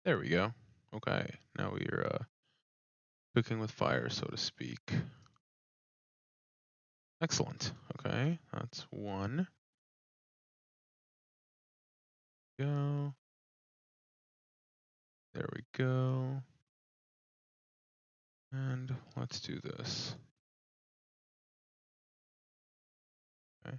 There we go. Okay, now we're cooking with fire, so to speak. Excellent. Okay, that's one. Go. There we go. And let's do this. Okay.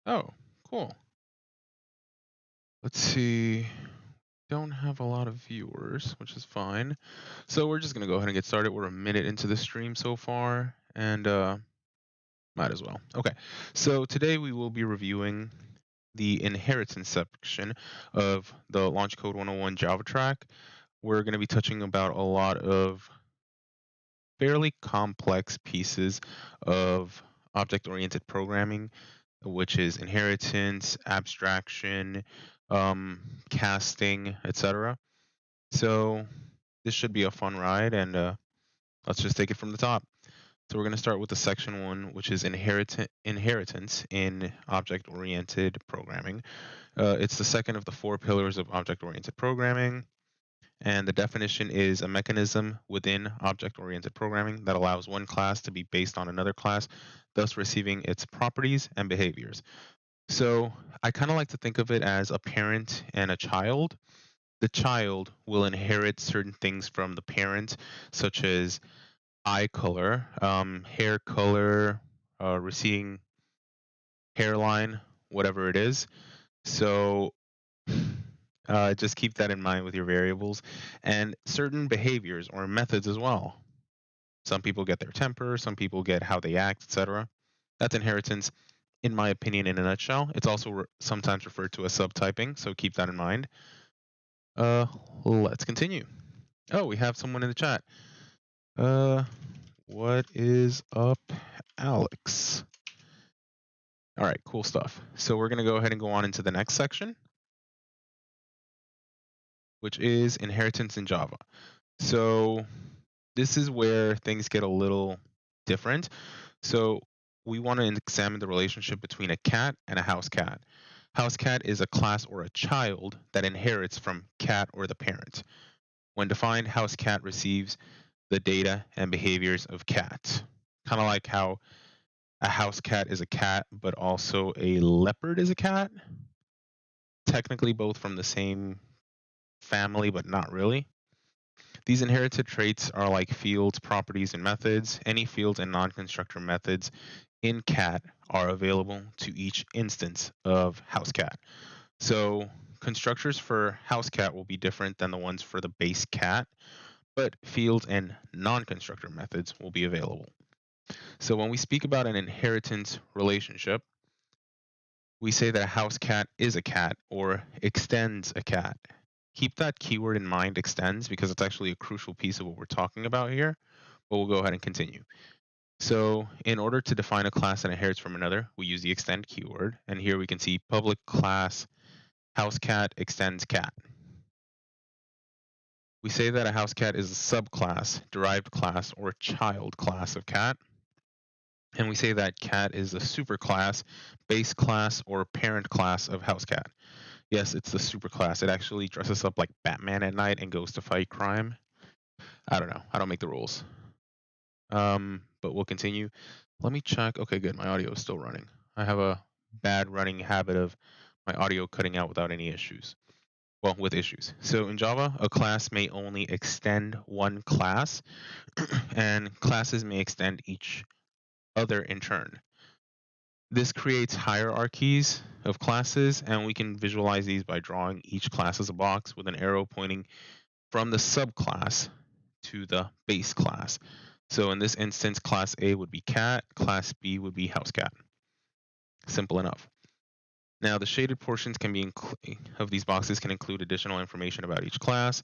Oh, cool. Let's see. Don't have a lot of viewers, which is fine. So we're just gonna go ahead and get started. We're a minute into the stream so far, and might as well. Okay, so today we will be reviewing the inheritance section of the Launch Code 101 Java track. We're going to be touching about a lot of fairly complex pieces of object-oriented programming, which is inheritance, abstraction, casting, etc. So this should be a fun ride, and let's just take it from the top. So we're going to start with the section 1, which is inheritance in object-oriented programming. It's the second of the 4 pillars of object-oriented programming. And the definition is a mechanism within object-oriented programming that allows one class to be based on another class, thus receiving its properties and behaviors. So I kind of like to think of it as a parent and a child. The child will inherit certain things from the parent, such as eye color, hair color, receding hairline, whatever it is. So just keep that in mind with your variables and certain behaviors or methods as well. Some people get their temper, some people get how they act, etc. That's inheritance, in my opinion, in a nutshell. It's also sometimes referred to as subtyping, so keep that in mind. Let's continue. Oh, we have someone in the chat. What is up, Alex? All right, cool stuff. So we're going to go ahead and go on into the next section, which is inheritance in Java. So this is where things get a little different. So we want to examine the relationship between a cat and a house cat. House cat is a class or a child that inherits from cat or the parent. When defined, house cat receives the data and behaviors of cat. Kind of like how a house cat is a cat, but also a leopard is a cat. Technically both from the same family, but not really. These inherited traits are like fields, properties, and methods. Any fields and non-constructor methods in cat are available to each instance of house cat. So constructors for house cat will be different than the ones for the base cat, but fields and non-constructor methods will be available. So when we speak about an inheritance relationship, we say that a house cat is a cat or extends a cat. Keep that keyword in mind, extends, because it's actually a crucial piece of what we're talking about here, but we'll go ahead and continue. So in order to define a class that inherits from another, we use the extend keyword, and here we can see public class house cat extends cat. We say that a house cat is a subclass, derived class, or child class of cat. And we say that cat is a superclass, base class, or parent class of house cat. Yes, it's the superclass. It actually dresses up like Batman at night and goes to fight crime. I don't know. I don't make the rules. But we'll continue. Let me check. Okay, good. My audio is still running. I have a bad running habit of my audio cutting out without any issues. Well, with issues. So in Java, a class may only extend one class, and classes may extend each other in turn. This creates hierarchies of classes, and we can visualize these by drawing each class as a box with an arrow pointing from the subclass to the base class. So in this instance, class A would be cat, class B would be house cat. Simple enough. Now the shaded portions can be of these boxes can include additional information about each class.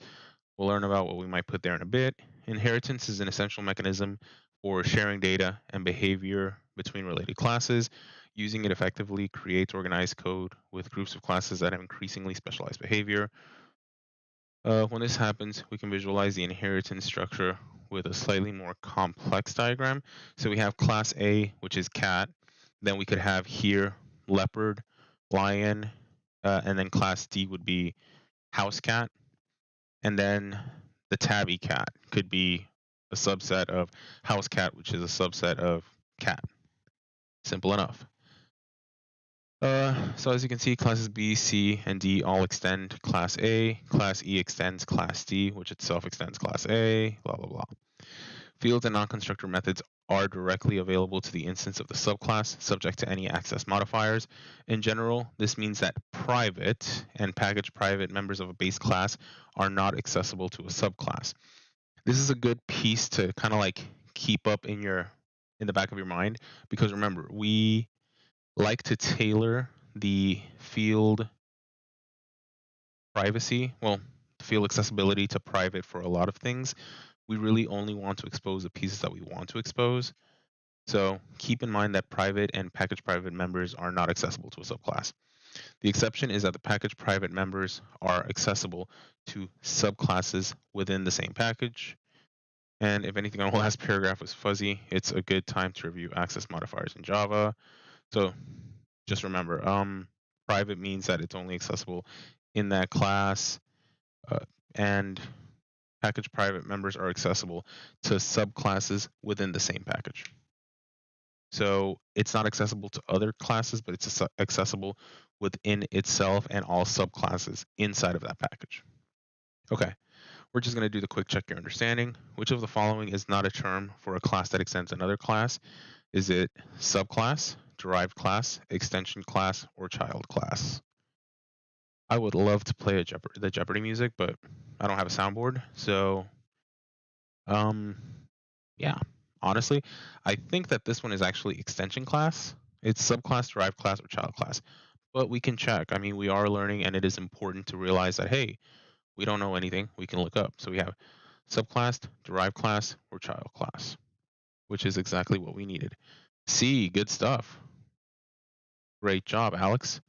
We'll learn about what we might put there in a bit. Inheritance is an essential mechanism or sharing data and behavior between related classes. Using it effectively creates organized code with groups of classes that have increasingly specialized behavior. When this happens, we can visualize the inheritance structure with a slightly more complex diagram. So we have class A, which is cat. Then we could have here leopard, lion, and then class D would be house cat. And then the tabby cat could be a subset of house cat, which is a subset of cat. Simple enough. So as you can see, classes B, C, and D all extend class A. Class E extends class D, which itself extends class A, blah, blah, blah. Fields and non-constructor methods are directly available to the instance of the subclass, subject to any access modifiers. In general, this means that private and package private members of a base class are not accessible to a subclass. This is a good piece to kind of like keep up in the back of your mind, because remember, we like to tailor the field privacy, field accessibility to private for a lot of things. We really only want to expose the pieces that we want to expose. So keep in mind that private and package private members are not accessible to a subclass. The exception is that the package private members are accessible to subclasses within the same package. And if anything on the last paragraph was fuzzy, it's a good time to review access modifiers in Java. So just remember, private means that it's only accessible in that class, and package private members are accessible to subclasses within the same package. So it's not accessible to other classes, but it's accessible within itself and all subclasses inside of that package. Okay, we're just going to do the quick check your understanding. Which of the following is not a term for a class that extends another class? Is it subclass, derived class, extension class, or child class? I would love to play the Jeopardy music, but I don't have a soundboard. So, yeah, honestly, I think that this one is actually extension class. It's subclass, derived class, or child class. But we can check. I mean, we are learning, and it is important to realize that, hey, we don't know anything. We can look up. So we have subclass, derived class, or child class, which is exactly what we needed. C, good stuff. Great job, Alex.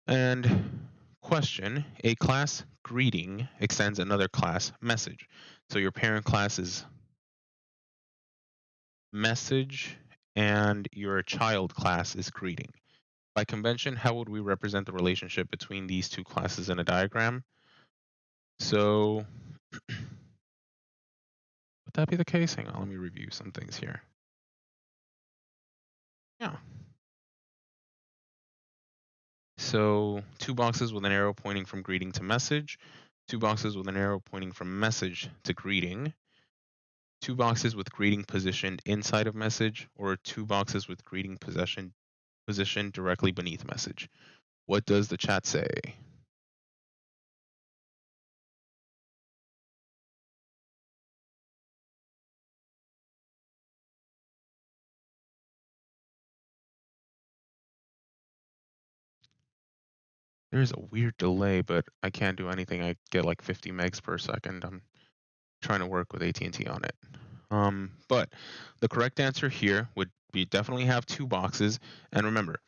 And question, a class greeting extends another class message. So your parent class is message and your child class is greeting. By convention, how would we represent the relationship between these two classes in a diagram? So would that be the case? Hang on, let me review some things here. Yeah. So 2 boxes with an arrow pointing from greeting to message, 2 boxes with an arrow pointing from message to greeting, 2 boxes with greeting positioned inside of message, or 2 boxes with greeting positioned directly beneath message. What does the chat say? There's a weird delay, but I can't do anything. I get like 50 megs per second. I'm trying to work with AT&T on it. But the correct answer here would be definitely have 2 boxes. And remember,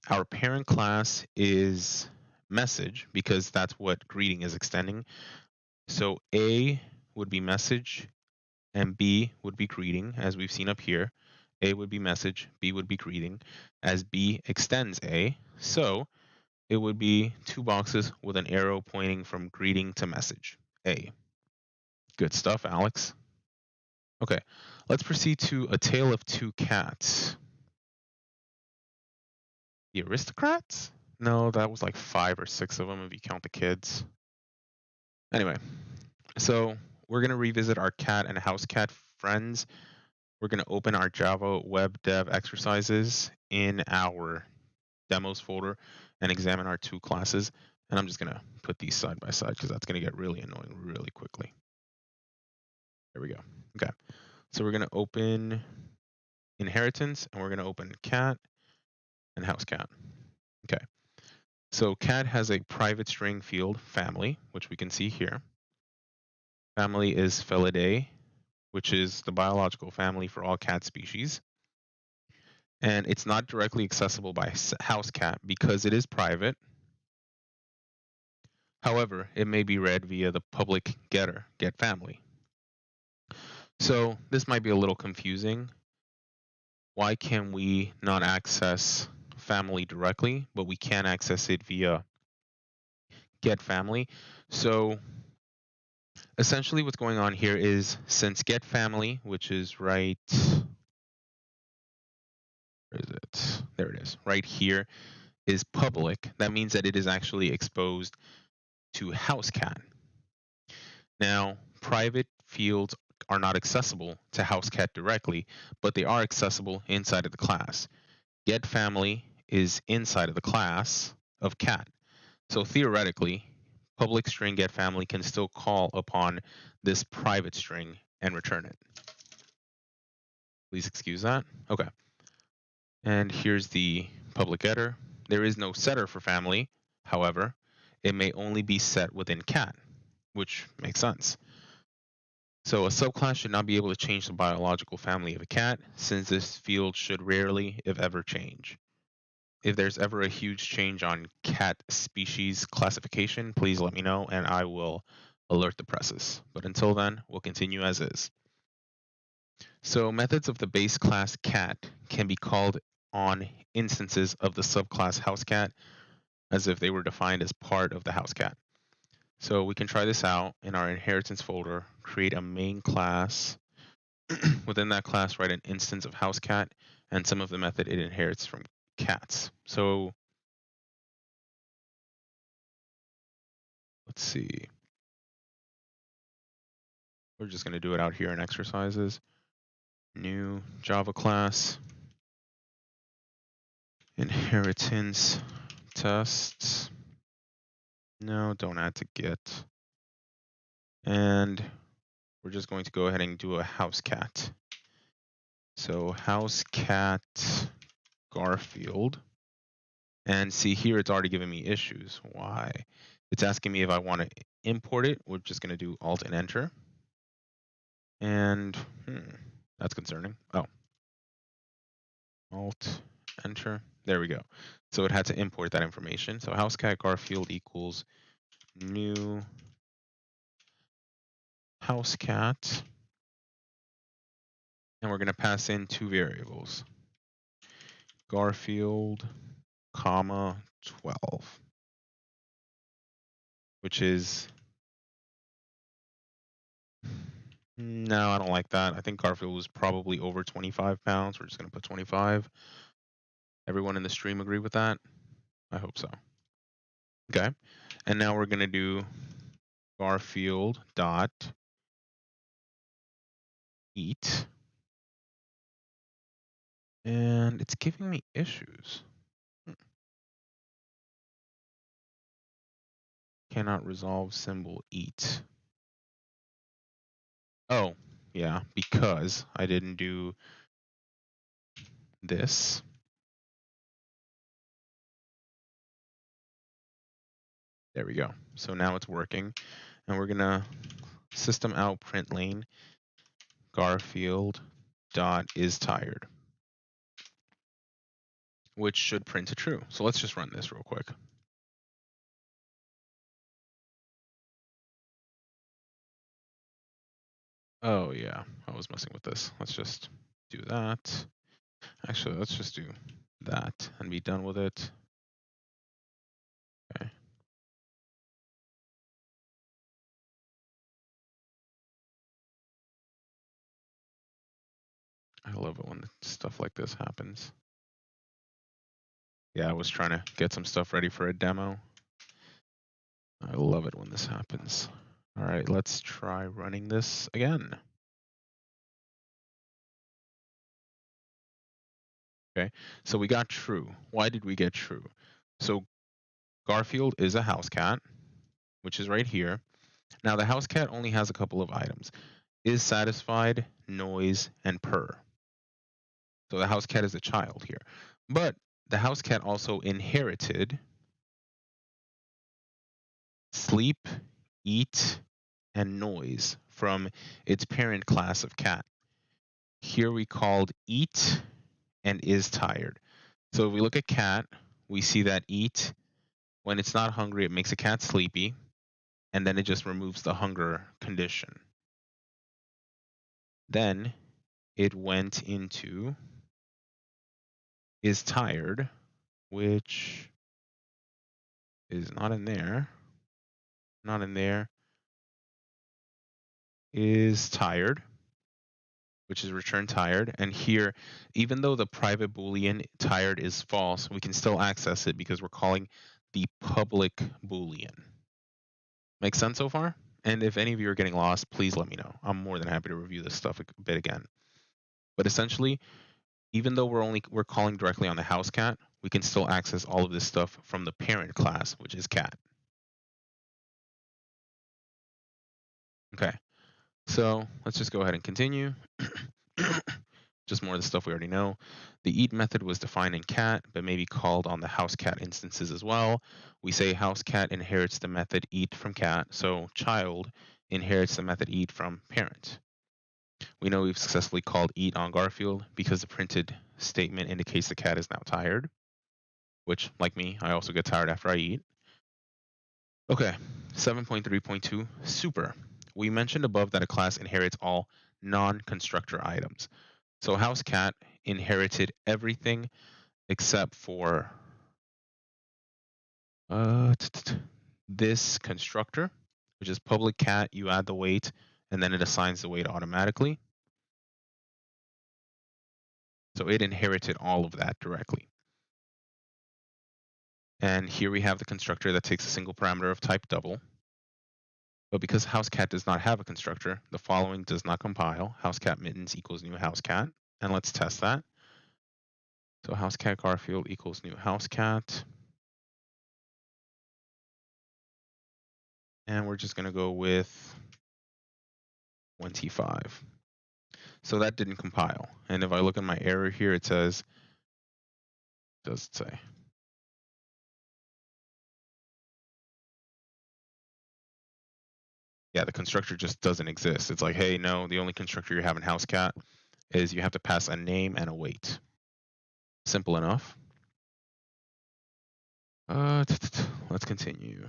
our parent class is message because that's what greeting is extending. So A would be message and B would be greeting, as we've seen up here. A would be message, B would be greeting, as B extends A. So it would be 2 boxes with an arrow pointing from greeting to message, A. Good stuff, Alex. Okay, let's proceed to A Tale of Two Cats. The Aristocrats? No, that was like 5 or 6 of them if you count the kids. Anyway, so we're going to revisit our cat and house cat friends. We're going to open our Java web dev exercises in our demos folder and examine our 2 classes. And I'm just going to put these side by side because that's going to get really annoying really quickly. There we go. Okay. So we're going to open inheritance and we're going to open cat and house cat. Okay. So cat has a private string field family, which we can see here. Family is Felidae. which is the biological family for all cat species. And it's not directly accessible by house cat because it is private. However, it may be read via the public getter, get family. So this might be a little confusing. Why can we not access family directly, but we can access it via get family? So essentially what's going on here is since get family, which is right, where is it? There it is, right here, is public. That means that it is actually exposed to house cat. Now, private fields are not accessible to house cat directly, but they are accessible inside of the class. Get family is inside of the class of cat. So theoretically, public string get family can still call upon this private string and return it. Please excuse that. Okay. And here's the public getter. There is no setter for family. However, it may only be set within cat, which makes sense. So a subclass should not be able to change the biological family of a cat, since this field should rarely, if ever, change. If there's ever a huge change on cat species classification, please let me know and I will alert the presses. But until then, we'll continue as is. So methods of the base class cat can be called on instances of the subclass house cat as if they were defined as part of the house cat. So we can try this out in our inheritance folder, create a main class. Within that class, write an instance of house cat and some of the method it inherits from cats. So let's see. We're just going to do it out here in exercises. New Java class, inheritance tests. No, don't add to get. And we're just going to go ahead and do a house cat. So house cat Garfield. And see here, it's already giving me issues. Why? It's asking me if I want to import it. We're just going to do Alt and Enter. And that's concerning. Oh. Alt, Enter. There we go. So it had to import that information. So housecat Garfield equals new housecat. And we're going to pass in two variables. Garfield, comma, 12. Which is... No, I don't like that. I think Garfield was probably over 25 pounds. We're just going to put 25. Everyone in the stream agree with that? I hope so. Okay. And now we're going to do Garfield dot eat. And it's giving me issues. Cannot resolve symbol eat. Oh, yeah, because I didn't do this. There we go. So now it's working. And we're going to system out print lane Garfield dot is tired, which should print a true. So let's just run this real quick. Oh yeah, I was messing with this. Let's just do that. Actually, let's just do that and be done with it. Okay. I love it when stuff like this happens. Yeah, I was trying to get some stuff ready for a demo. I love it when this happens. All right, let's try running this again. Okay, so we got true. Why did we get true? So Garfield is a house cat, which is right here. Now the house cat only has a couple of items. Is satisfied, noise, and purr. So the house cat is a child here. But the house cat also inherited sleep, eat, and noise from its parent class of cat. Here we called eat and is tired. So if we look at cat, we see that eat, when it's not hungry, it makes a cat sleepy, and then it just removes the hunger condition. Then it went into is tired, which is not in there. Not in there. Is tired, which is return tired. And here, even though the private Boolean tired is false, we can still access it because we're calling the public Boolean. Make sense so far? And if any of you are getting lost, please let me know. I'm more than happy to review this stuff a bit again. But essentially, even though we're calling directly on the house cat, we can still access all of this stuff from the parent class, which is cat. Okay, so let's just go ahead and continue. Just more of the stuff we already know. The eat method was defined in cat, but may be called on the house cat instances as well. We say house cat inherits the method eat from cat, so child inherits the method eat from parent. We know we've successfully called eat on Garfield because the printed statement indicates the cat is now tired, which, like me, I also get tired after I eat. Okay, 7.3.2, super. We mentioned above that a class inherits all non-constructor items. So house cat inherited everything except for this constructor, which is public cat. You add the weight, and then it assigns the weight automatically. So it inherited all of that directly. And here we have the constructor that takes a single parameter of type double. But because housecat does not have a constructor, the following does not compile. Housecat mittens equals new housecat. And let's test that. So housecat Garfield equals new housecat. And we're just going to go with 25. So that didn't compile. And if I look at my error here, it says, does it say? Yeah, the constructor just doesn't exist. It's like, hey, no, the only constructor you have in housecat is you have to pass a name and a weight. Simple enough. Let's continue.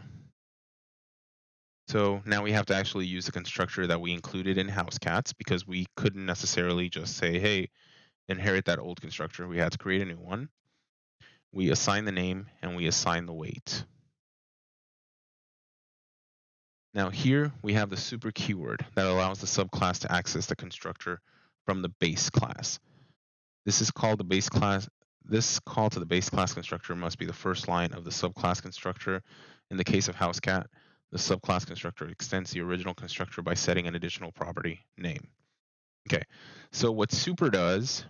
So now we have to actually use the constructor that we included in housecats because we couldn't necessarily just say, hey, inherit that old constructor. We had to create a new one. We assign the name and we assign the weight. Now here we have the super keyword that allows the subclass to access the constructor from the base class. This is called the base class. This call to the base class constructor must be the first line of the subclass constructor. In the case of housecat, the subclass constructor extends the original constructor by setting an additional property name. Okay, so what super does,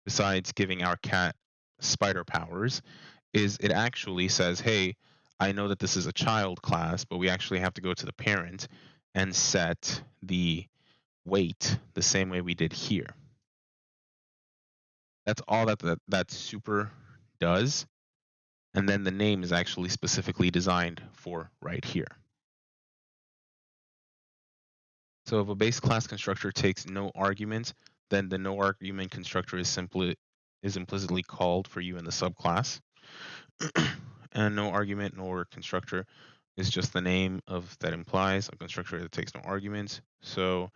besides giving our cat spider powers, is it actually says, hey, I know that this is a child class, but we actually have to go to the parent and set the weight the same way we did here. That's all that super does. And then the name is actually specifically designed for right here. So if a base class constructor takes no argument, then the no argument constructor is implicitly called for you in the subclass. And no argument nor constructor is just the name of that implies a constructor that takes no arguments. So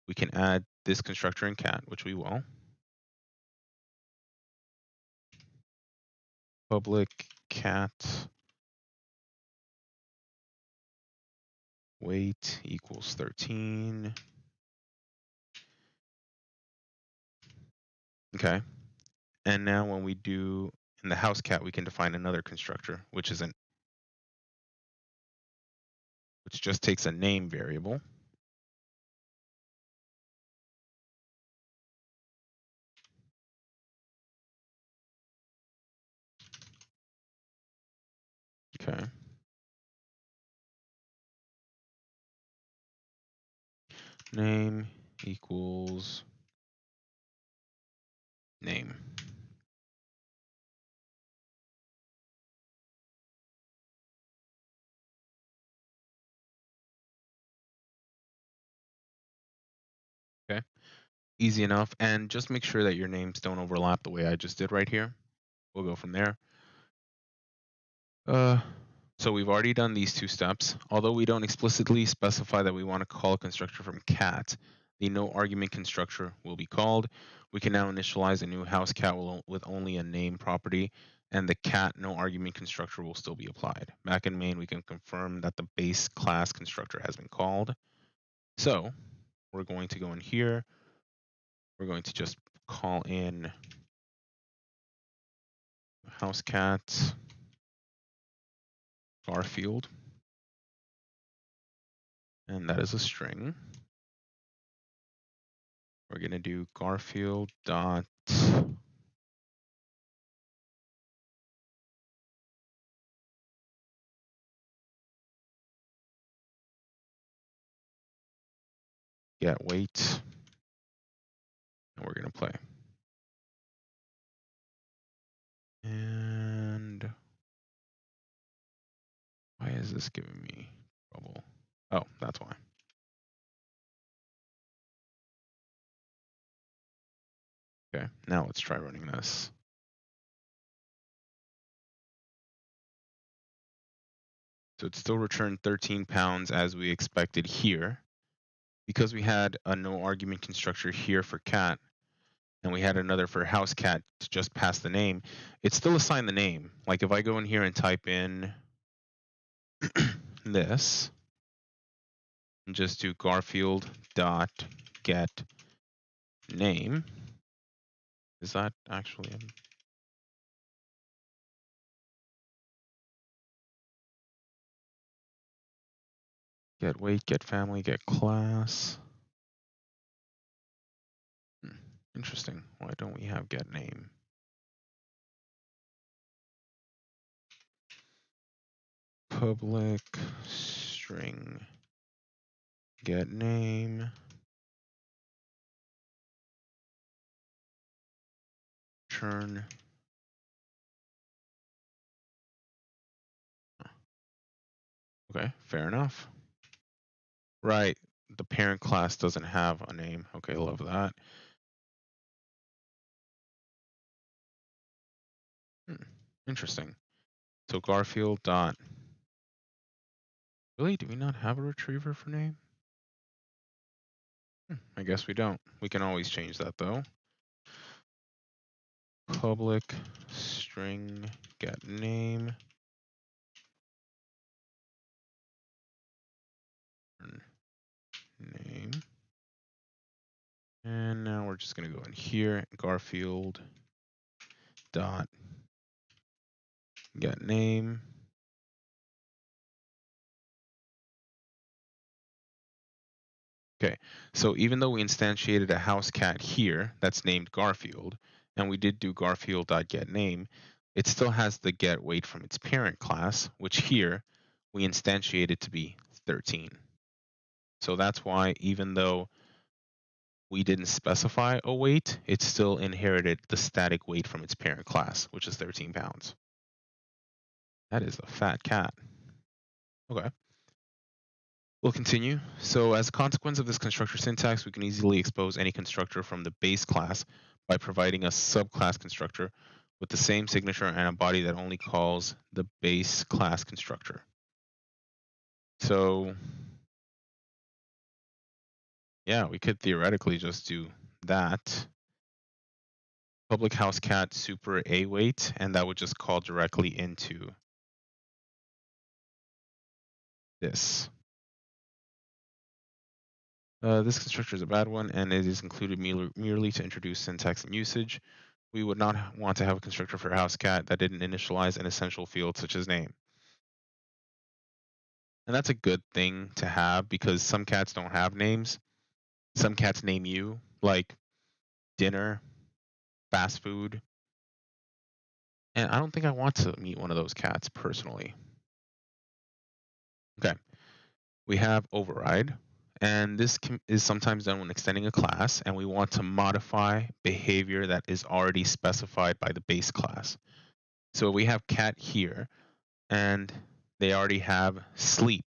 we can add this constructor in cat, which we will. Public cat weight equals 13. Okay. And now when we do in the house cat, we can define another constructor, which just takes a name variable. Okay. Name equals name. Okay, easy enough. And just make sure that your names don't overlap the way I just did right here. We'll go from there. So we've already done these two steps. Although we don't explicitly specify that we want to call a constructor from cat, the no argument constructor will be called. We can now initialize a new house cat with only a name property, and the cat no argument constructor will still be applied. Back in main, we can confirm that the base class constructor has been called. So we're going to go in here. We're going to just call in house cat Garfield, and that is a string. We're going to do Garfield dot get weight, and we're going to play. And why is this giving me trouble? Oh, that's why. Okay, now let's try running this. So it still returned 13 pounds as we expected here. Because we had a no argument constructor here for cat, and we had another for house cat to just pass the name, it still assigned the name. Like if I go in here and type in this, and just do Garfield dot get name, is that actually get weight, get family, get class? Interesting. Why don't we have get name? Public string get name return. Okay, fair enough. Right, the parent class doesn't have a name. Okay, love that. Interesting. So Garfield dot. Really, do we not have a retriever for name? I guess we don't. We can always change that though. Public string get name name. And now we're just going to go in here, Garfield dot get name. Okay, so even though we instantiated a house cat here that's named Garfield, and we did do Garfield.getName, it still has the get weight from its parent class, which here we instantiated to be 13. So that's why even though we didn't specify a weight, it still inherited the static weight from its parent class, which is 13 pounds. That is a fat cat. Okay. We'll continue. So as a consequence of this constructor syntax, we can easily expose any constructor from the base class by providing a subclass constructor with the same signature and a body that only calls the base class constructor. So yeah, we could theoretically just do that. Public house cat super a weight, and that would just call directly into this. This constructor is a bad one, and it is included merely to introduce syntax and usage. We would not want to have a constructor for house cat that didn't initialize an essential field such as name. And that's a good thing to have because some cats don't have names. Some cats name you, like dinner, fast food. And I don't think I want to meet one of those cats personally. Okay, we have override. And this is sometimes done when extending a class, and we want to modify behavior that is already specified by the base class. So we have cat here, and they already have sleep,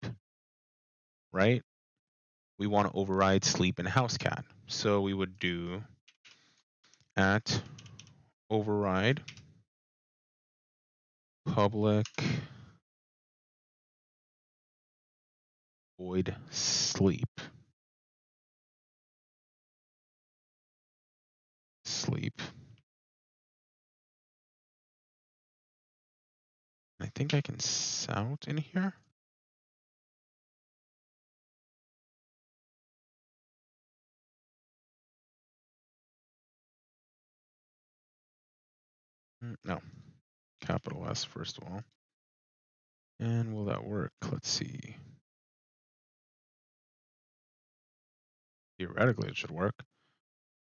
right? we want to override sleep and house cat. So we would do at override public void sleep. I think I can sound in here. No, capital S first of all. And will that work? Let's see. Theoretically, it should work.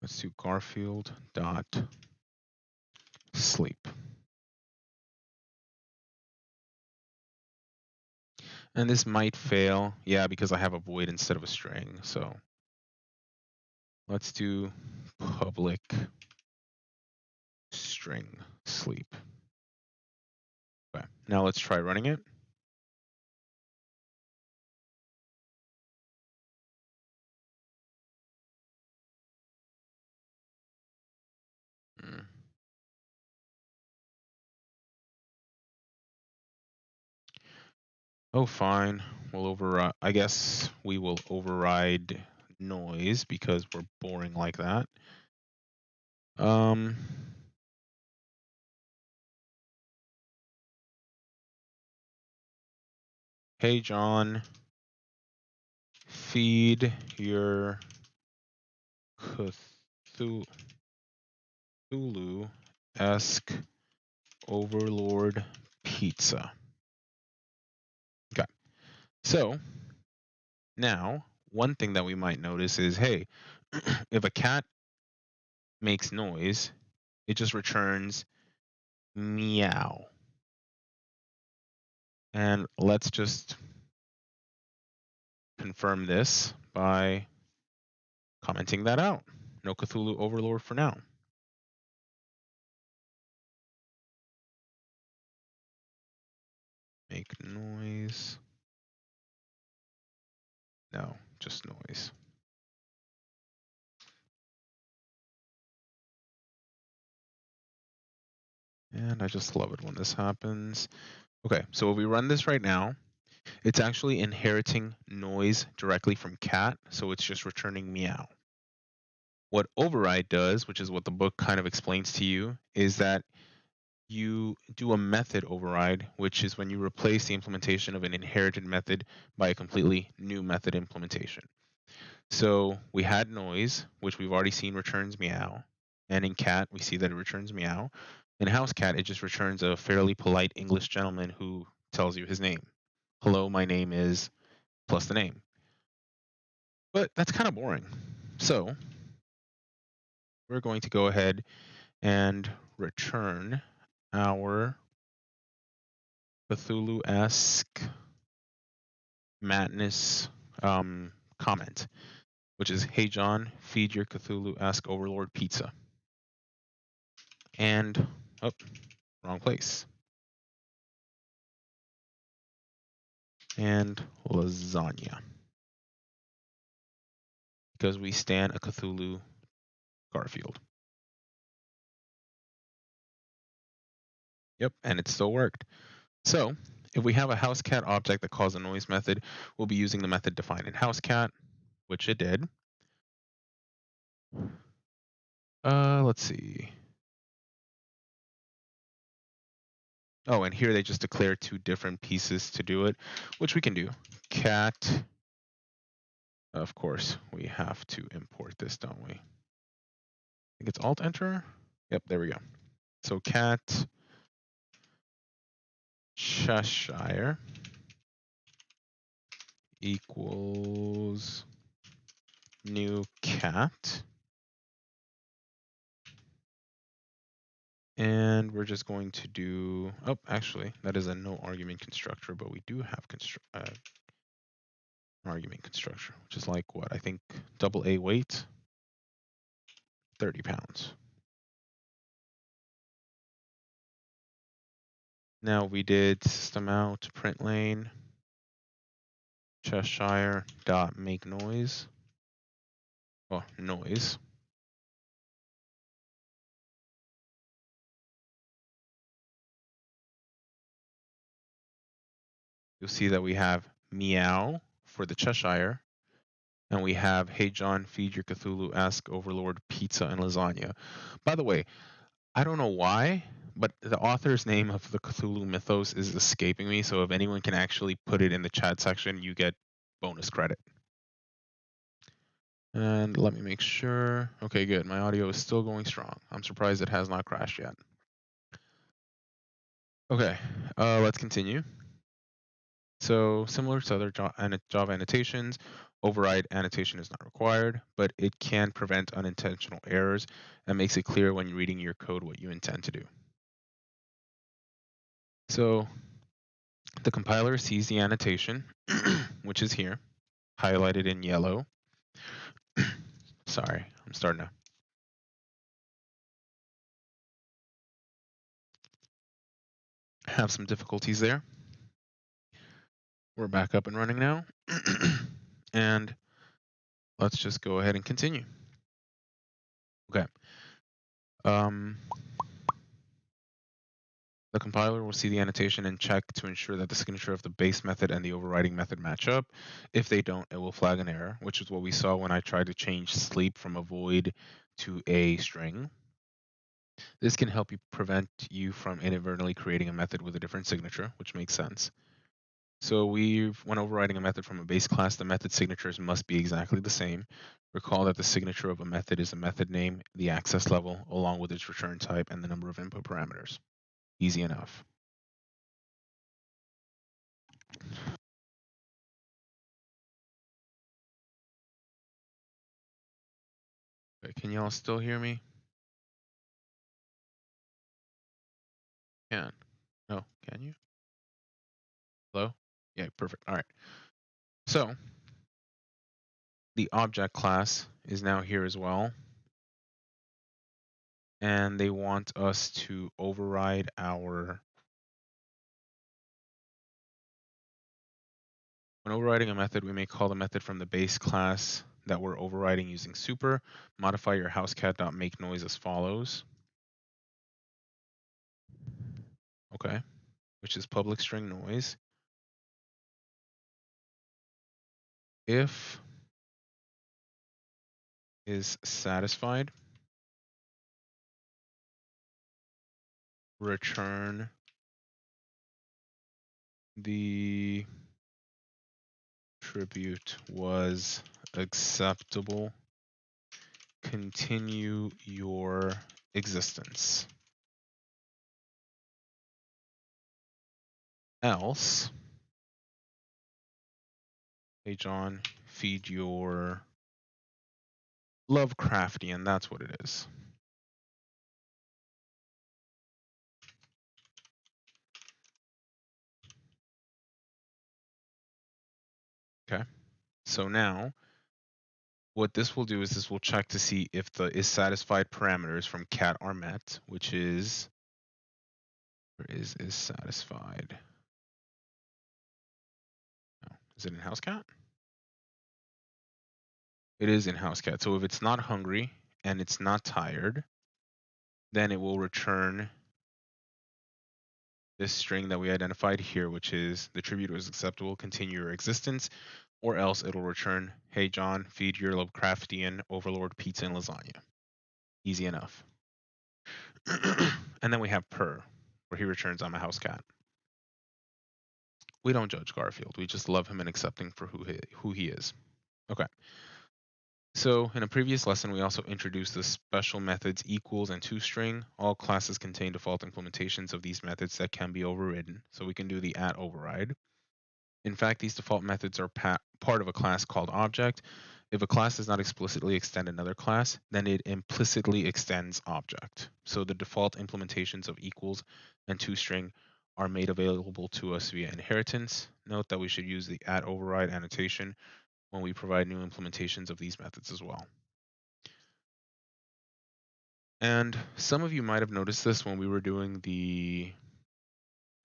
Let's do Garfield dot sleep. And this might fail. Yeah, because I have a void instead of a string. So let's do public string sleep. Okay, now let's try running it. Oh, fine. We'll override. I guess we will override noise because we're boring like that. Hey, John, feed your Cthulhu-esque overlord pizza. Okay. So now, one thing that we might notice is, hey, if a cat makes noise, it just returns meow. And let's just confirm this by commenting that out. No Cthulhu overlord for now. Make noise. No, just noise. And I just love it when this happens. Okay, so if we run this right now, it's actually inheriting noise directly from cat, so it's just returning meow. What override does, which is what the book kind of explains to you, is that you do a method override, which is when you replace the implementation of an inherited method by a completely new method implementation. So we had noise, which we've already seen returns meow. And in cat, we see that it returns meow. In house cat, it just returns a fairly polite English gentleman who tells you his name. Hello, my name is plus the name. But that's kind of boring. So we're going to go ahead and return our Cthulhu-esque madness comment, which is, hey, John, feed your Cthulhu-esque overlord pizza. And, oh, wrong place. And lasagna. Because we stand a Cthulhu Garfield. Yep, and it still worked. So if we have a house cat object that calls a noise method, we'll be using the method defined in house cat, which it did. Let's see. Oh, and here they just declare two different pieces to do it, which we can do. Cat. Of course, we have to import this, don't we? I think it's Alt Enter. Yep, there we go. So cat Cheshire equals new cat. And we're just going to do, oh, actually, that is a no argument constructor, but we do have argument constructor, which is like what? I think double A weight, 30 pounds. Now we did system out, print lane. Cheshire dot make noise. Oh, noise. You'll see that we have meow for the Cheshire, and we have hey John, feed your Cthulhu-esque overlord pizza and lasagna. By the way, I don't know why, but the author's name of the Cthulhu mythos is escaping me, so if anyone can actually put it in the chat section, you get bonus credit. And let me make sure. Okay, good. My audio is still going strong. I'm surprised it has not crashed yet. Okay, let's continue. So similar to other Java annotations, override annotation is not required, but it can prevent unintentional errors and makes it clear when you're reading your code what you intend to do. So the compiler sees the annotation, which is here, highlighted in yellow. Sorry, I'm starting to have some difficulties there. We're back up and running now. And let's just go ahead and continue. Okay. The compiler will see the annotation and check to ensure that the signature of the base method and the overriding method match up. If they don't, it will flag an error, which is what we saw when I tried to change sleep from a void to a string. This can help you prevent you from inadvertently creating a method with a different signature, which makes sense. So when overriding a method from a base class, the method signatures must be exactly the same. Recall that the signature of a method is a method name, the access level, along with its return type and the number of input parameters. Easy enough. Okay, can y'all still hear me? Can. No, can you? Hello? Yeah, perfect. All right. So the object class is now here as well. And they want us to override our... When overriding a method, we may call the method from the base class that we're overriding using super. Modify your housecat.makeNoise as follows. Okay, which is public string noise. If is satisfied, return the tribute was acceptable. Continue your existence. Else, hey John, feed your Lovecraftian, that's what it is. Okay, so now what this will do is this will check to see if the is satisfied parameters from cat are met, which is, where is satisfied? No. Is it in housecat? It is in housecat. So if it's not hungry and it's not tired, then it will return this string that we identified here, which is the tribute was acceptable, continue your existence, or else it'll return, hey John, feed your Lovecraftian overlord pizza and lasagna. Easy enough. And then we have purr, where he returns I'm a house cat. We don't judge Garfield. We just love him and accept him for who he is. Okay. So in a previous lesson, we also introduced the special methods equals and toString. All classes contain default implementations of these methods that can be overridden. So we can do the @override. In fact, these default methods are part of a class called object. If a class does not explicitly extend another class, then it implicitly extends object. So the default implementations of equals and toString are made available to us via inheritance. Note that we should use the @override annotation when we provide new implementations of these methods as well. And some of you might have noticed this when we were doing the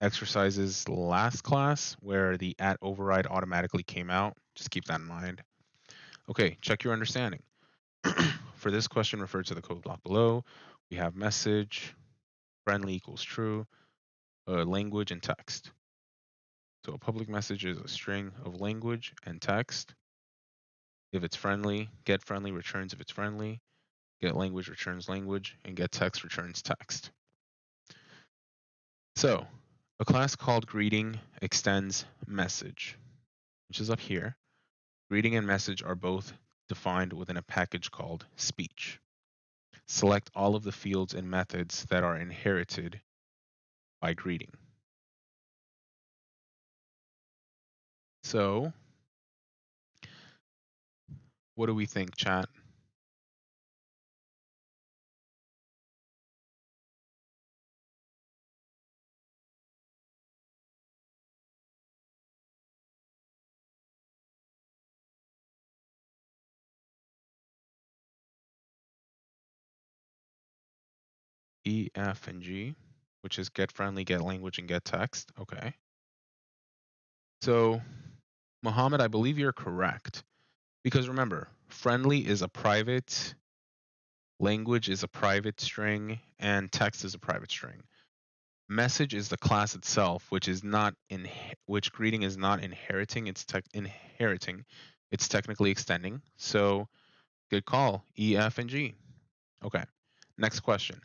exercises last class where the @override automatically came out. Just keep that in mind. Okay, check your understanding. For this question, refer to the code block below. We have message, friendly equals true, language, and text. So a public message is a string of language and text. If it's friendly, get friendly returns if it's friendly, get language returns language, and get text returns text. So a class called greeting extends message, which is up here. Greeting and message are both defined within a package called speech. Select all of the fields and methods that are inherited by greeting. So what do we think, chat? E, F, and G, which is get friendly, get language, and get text. Okay. So, Mohammed, I believe you're correct. Because remember, friendly is a private, language is a private string, and text is a private string. Message is the class itself, which is not in which greeting is not inheriting. It's inheriting. It's technically extending. So, good call. E, F, and G. Okay. Next question.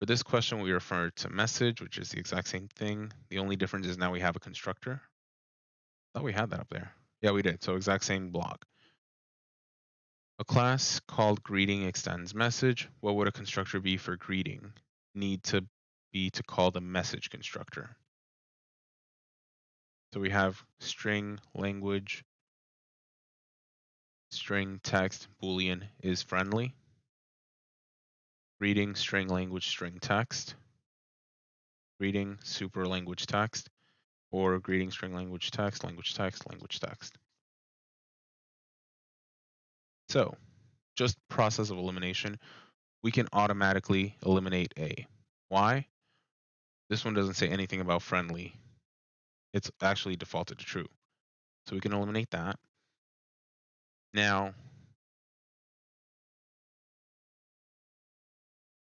For this question, we refer to message, which is the exact same thing. The only difference is now we have a constructor. I thought we had that up there. Yeah, we did. So exact same block. A class called greeting extends message. What would a constructor be for greeting? Need to be to call the message constructor. So we have string language, string text, Boolean is friendly. Greeting string language, string text. Greeting super language text, or greeting string language text, language text, language text. So just process of elimination, we can automatically eliminate A. Why? This one doesn't say anything about friendly. It's actually defaulted to true. So we can eliminate that. Now,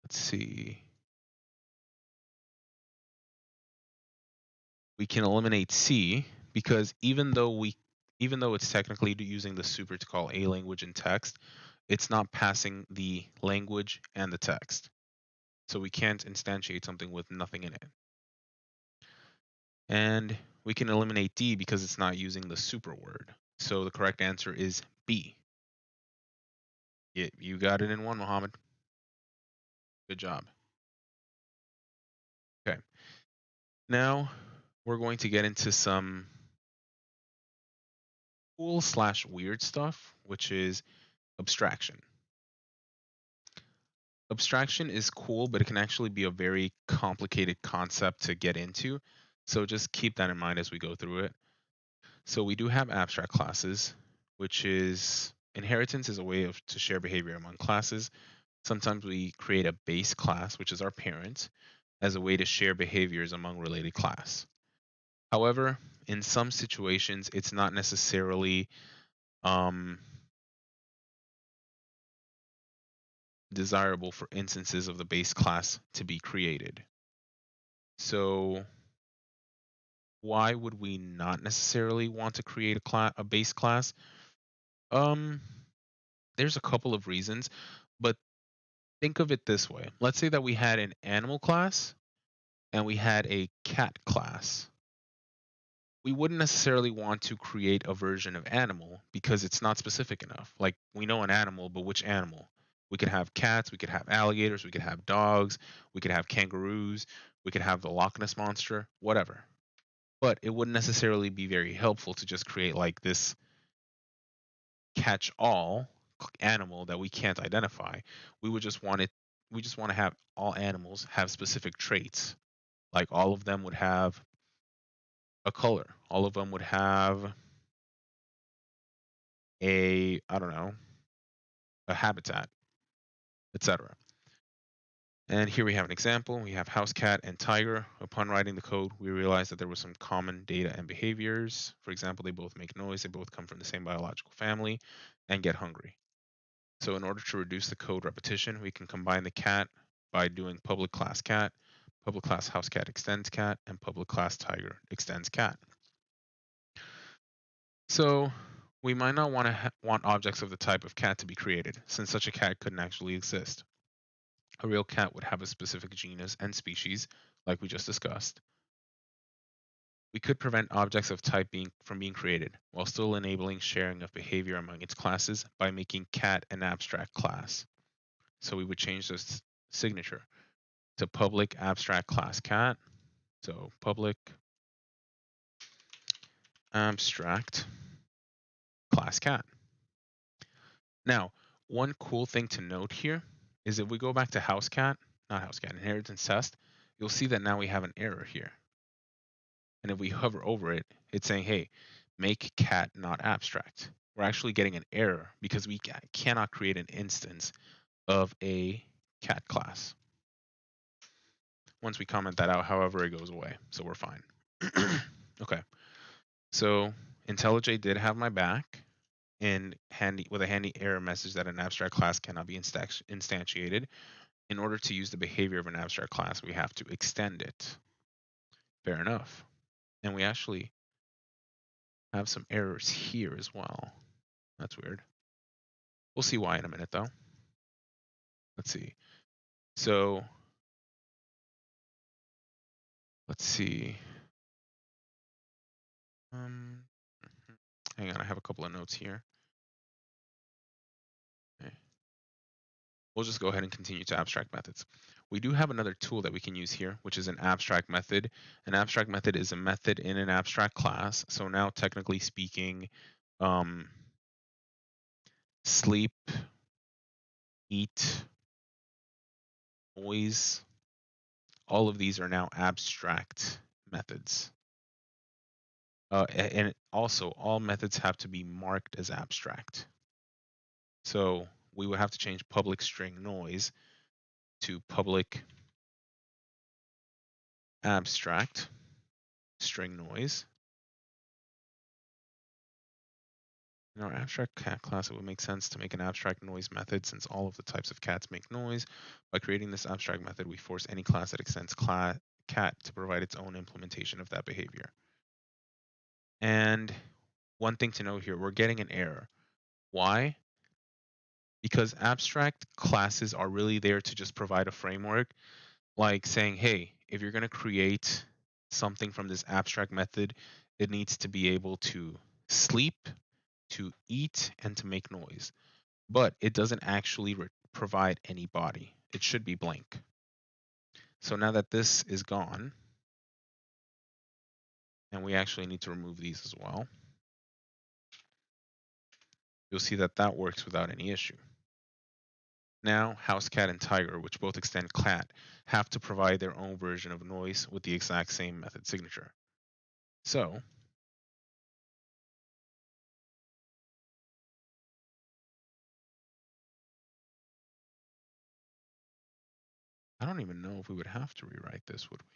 let's see. We can eliminate C because even though it's technically using the super to call a language and text, it's not passing the language and the text. So we can't instantiate something with nothing in it. And we can eliminate D because it's not using the super word. So the correct answer is B. Yeah, you got it in one, Mohammed. Good job. Okay. Now we're going to get into some cool/weird stuff, which is abstraction. Abstraction is cool, but it can actually be a very complicated concept to get into. So just keep that in mind as we go through it. So we do have abstract classes, which is inheritance is a way to share behavior among classes. Sometimes we create a base class, which is our parent, as a way to share behaviors among related class. However, in some situations, it's not necessarily desirable for instances of the base class to be created. So why would we not necessarily want to create a base class? There's a couple of reasons, but think of it this way. Let's say that we had an animal class and we had a cat class. We wouldn't necessarily want to create a version of animal because it's not specific enough. Like we know an animal, but which animal? We could have cats, we could have alligators, we could have dogs, we could have kangaroos, we could have the Loch Ness monster, whatever. But it wouldn't necessarily be very helpful to just create like this catch all animal that we can't identify. We just want to have all animals have specific traits. Like all of them would have a color. All of them would have I don't know, a habitat, etc. And here we have an example. We have house cat and tiger. Upon writing the code, we realized that there was some common data and behaviors. For example, they both make noise, they both come from the same biological family, and get hungry. So in order to reduce the code repetition, we can combine the cat by doing public class cat, public class house cat extends cat, and public class tiger extends cat. So we might not want objects of the type of cat to be created, since such a cat couldn't actually exist. A real cat would have a specific genus and species, like we just discussed. We could prevent objects of type from being created, while still enabling sharing of behavior among its classes by making cat an abstract class. So we would change this signature to public abstract class cat. So public abstract class cat. Now, one cool thing to note here is if we go back to inheritance test, you'll see that now we have an error here. And if we hover over it, it's saying, hey, make cat not abstract. We're actually getting an error because we cannot create an instance of a cat class. Once we comment that out, however, it goes away. So we're fine. Okay. So IntelliJ did have my back with a handy error message that an abstract class cannot be instantiated. In order to use the behavior of an abstract class, we have to extend it. Fair enough. And we actually have some errors here as well. That's weird. We'll see why in a minute, though. Let's see. So let's see. Hang on, I have a couple of notes here. Okay. We'll just go ahead and continue to abstract methods. We do have another tool that we can use here, which is an abstract method. An abstract method is a method in an abstract class. So now, technically speaking, sleep, eat, noise, all of these are now abstract methods. And also, all methods have to be marked as abstract. So we would have to change public string noise to public abstract string noise. In our abstract cat class, it would make sense to make an abstract noise method since all of the types of cats make noise. By creating this abstract method, we force any class that extends cat to provide its own implementation of that behavior. And one thing to note here, we're getting an error. Why? Because abstract classes are really there to just provide a framework, like saying, hey, if you're going to create something from this abstract method, it needs to be able to sleep, to eat, and to make noise. But it doesn't actually provide any body. It should be blank. So now that this is gone, and we actually need to remove these as well, you'll see that that works without any issue. Now, house cat and tiger, which both extend cat, have to provide their own version of noise with the exact same method signature. So I don't even know if we would have to rewrite this, would we?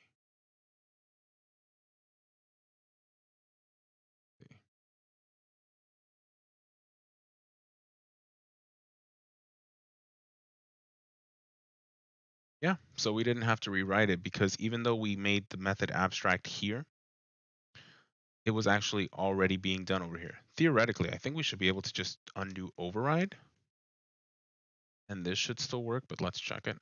Yeah, so we didn't have to rewrite it because even though we made the method abstract here, it was actually already being done over here. Theoretically, I think we should be able to just undo override. And this should still work, but let's check it.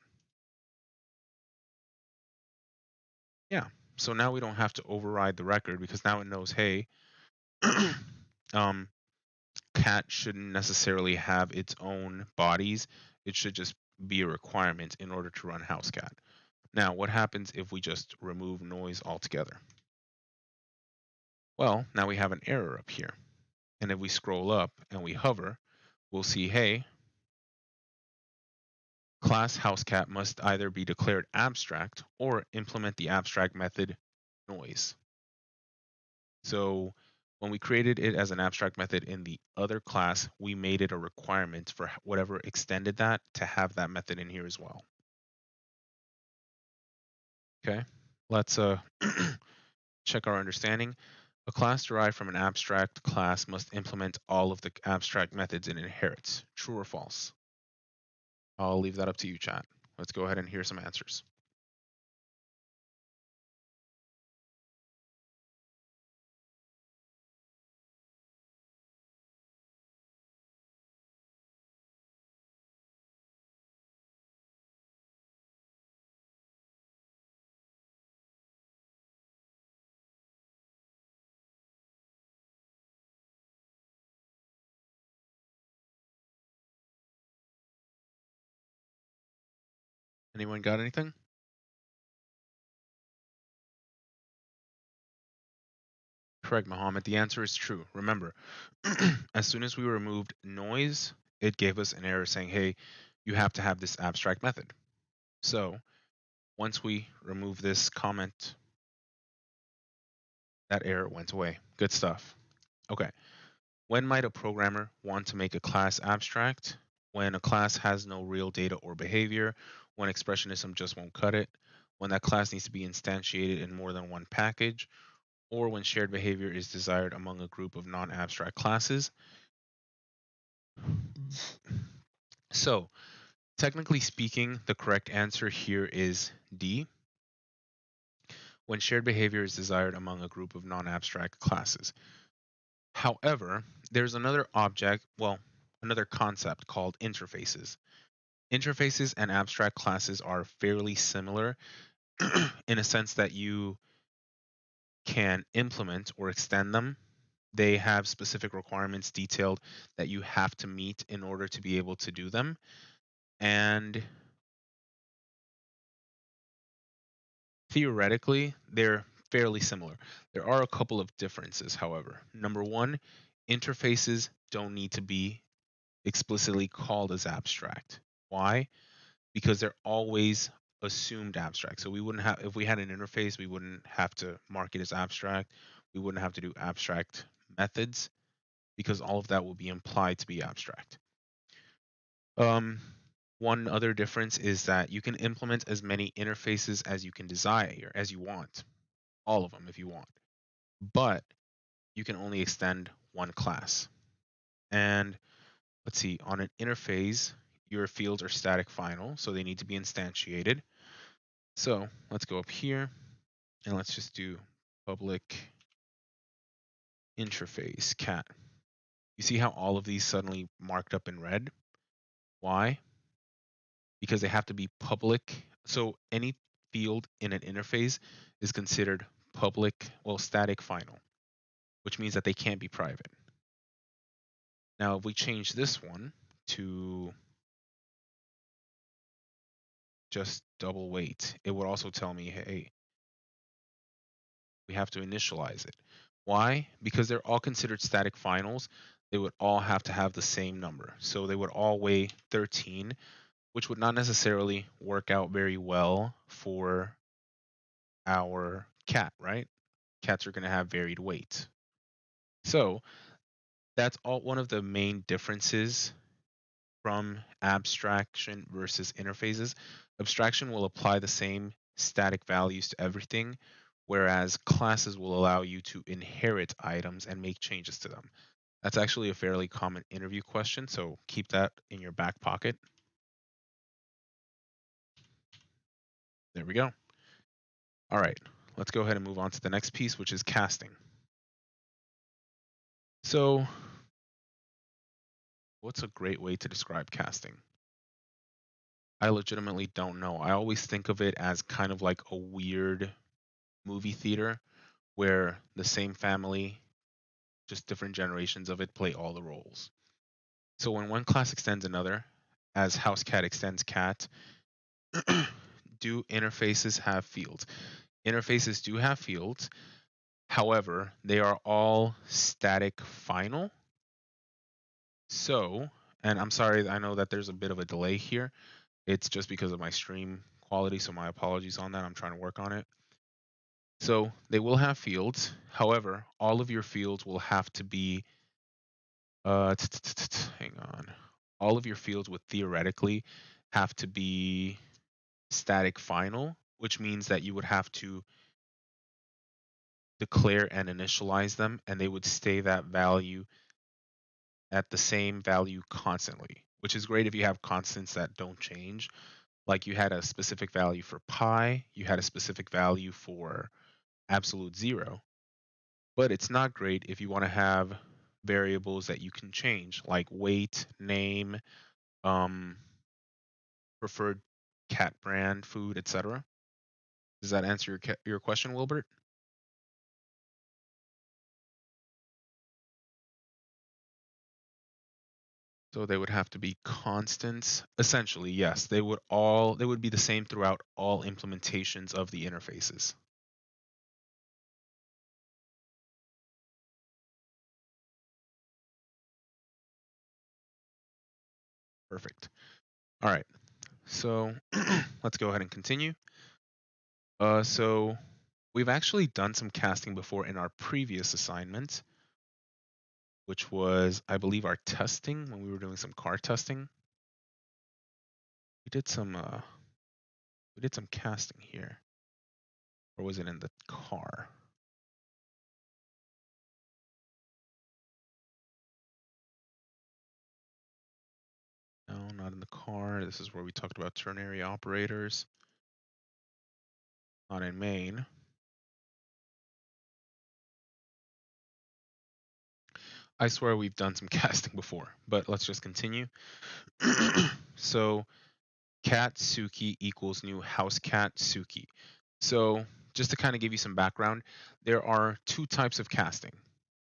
Yeah, so now we don't have to override the record because now it knows, hey, cat shouldn't necessarily have its own bodies. It should just be a requirement in order to run house cat. Now, what happens if we just remove noise altogether? Well, now we have an error up here. And if we scroll up and we hover, we'll see, hey, class houseCat must either be declared abstract or implement the abstract method noise. So when we created it as an abstract method in the other class, we made it a requirement for whatever extended that to have that method in here as well. Okay, let's check our understanding. A class derived from an abstract class must implement all of the abstract methods it inherits. True or false? I'll leave that up to you, chat. Let's go ahead and hear some answers. Anyone got anything? Correct, Mohammed. The answer is true. Remember, as soon as we removed noise, it gave us an error saying, hey, you have to have this abstract method. So once we remove this comment, that error went away. Good stuff. Okay. When might a programmer want to make a class abstract? When a class has no real data or behavior, when expressionism just won't cut it, when that class needs to be instantiated in more than one package, or when shared behavior is desired among a group of non-abstract classes. So, technically speaking, the correct answer here is D, when shared behavior is desired among a group of non-abstract classes. However, there's another another concept called interfaces. Interfaces and abstract classes are fairly similar in a sense that you can implement or extend them. They have specific requirements detailed that you have to meet in order to be able to do them. And theoretically, they're fairly similar. There are a couple of differences, however. Number one, interfaces don't need to be explicitly called as abstract. Why? Because they're always assumed abstract. So we wouldn't have, if we had an interface, we wouldn't have to mark it as abstract. We wouldn't have to do abstract methods because all of that will be implied to be abstract. One other difference is that you can implement as many interfaces as you can desire, as you want, all of them if you want, but you can only extend one class. And let's see, on an interface, your fields are static final, so they need to be instantiated. So let's go up here and let's just do public interface cat. You see how all of these suddenly marked up in red? Why? Because they have to be public. So any field in an interface is considered public, static final, which means that they can't be private. Now, if we change this one to just double wait, it would also tell me, hey, we have to initialize it. Why? Because they're all considered static finals. They would all have to have the same number. So they would all weigh 13, which would not necessarily work out very well for our cat, right? Cats are going to have varied weight. So that's all one of the main differences from abstraction versus interfaces. Abstraction will apply the same static values to everything, whereas classes will allow you to inherit items and make changes to them. That's actually a fairly common interview question, so keep that in your back pocket. There we go. All right, let's go ahead and move on to the next piece, which is casting. So, what's a great way to describe casting? I legitimately don't know. I always think of it as kind of like a weird movie theater where the same family, just different generations of it, play all the roles. So when one class extends another, as house cat extends cat, do interfaces have fields? Interfaces do have fields. However, they are all static final. So, and I'm sorry, I know that there's a bit of a delay here. It's just because of my stream quality, so my apologies on that. I'm trying to work on it. So they will have fields. However, all of your fields will have to be, hang on. All of your fields would theoretically have to be static final. which means that you would have to declare and initialize them, and they would stay that value at the same value constantly, which is great if you have constants that don't change. Like you had a specific value for pi, you had a specific value for absolute zero, but it's not great if you want to have variables that you can change, like weight, name, um, preferred cat brand, food, etc. Does that answer your question, Wilbert? So they would have to be constants. Essentially, yes, they would be the same throughout all implementations of the interfaces. Perfect. All right. So let's go ahead and continue. So we've actually done some casting before in our previous assignment, which was, I believe, our testing when we were doing some car testing. We did some casting here. Or was it in the car? No, not in the car. This is where we talked about ternary operators. Not in main. I swear we've done some casting before, but let's just continue. So cat Suki equals new house cat Suki. So just to kind of give you some background, there are two types of casting.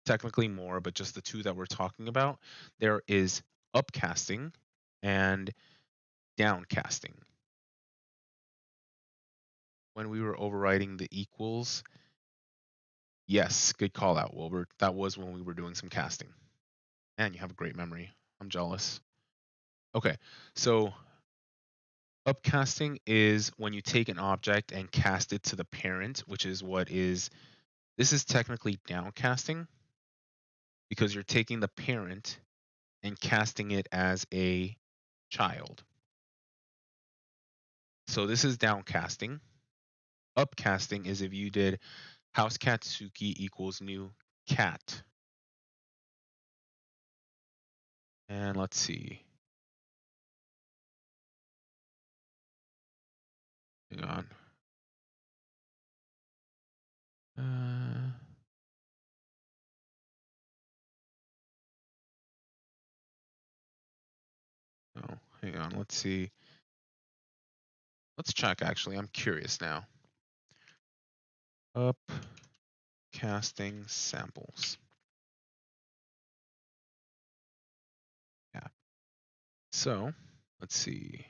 Technically more, but just the two that we're talking about. There is upcasting and downcasting. When we were overriding the equals, yes, good call out, Wilbert. That was when we were doing some casting. Man, you have a great memory. I'm jealous. Okay, so upcasting is when you take an object and cast it to the parent, which is this is technically downcasting because you're taking the parent and casting it as a child. So this is downcasting. Upcasting is if you did house cat Suki equals new cat. And let's see. Hang on. Oh, hang on. Let's see. Let's check actually. I'm curious now. Upcasting samples. Yeah. So let's see.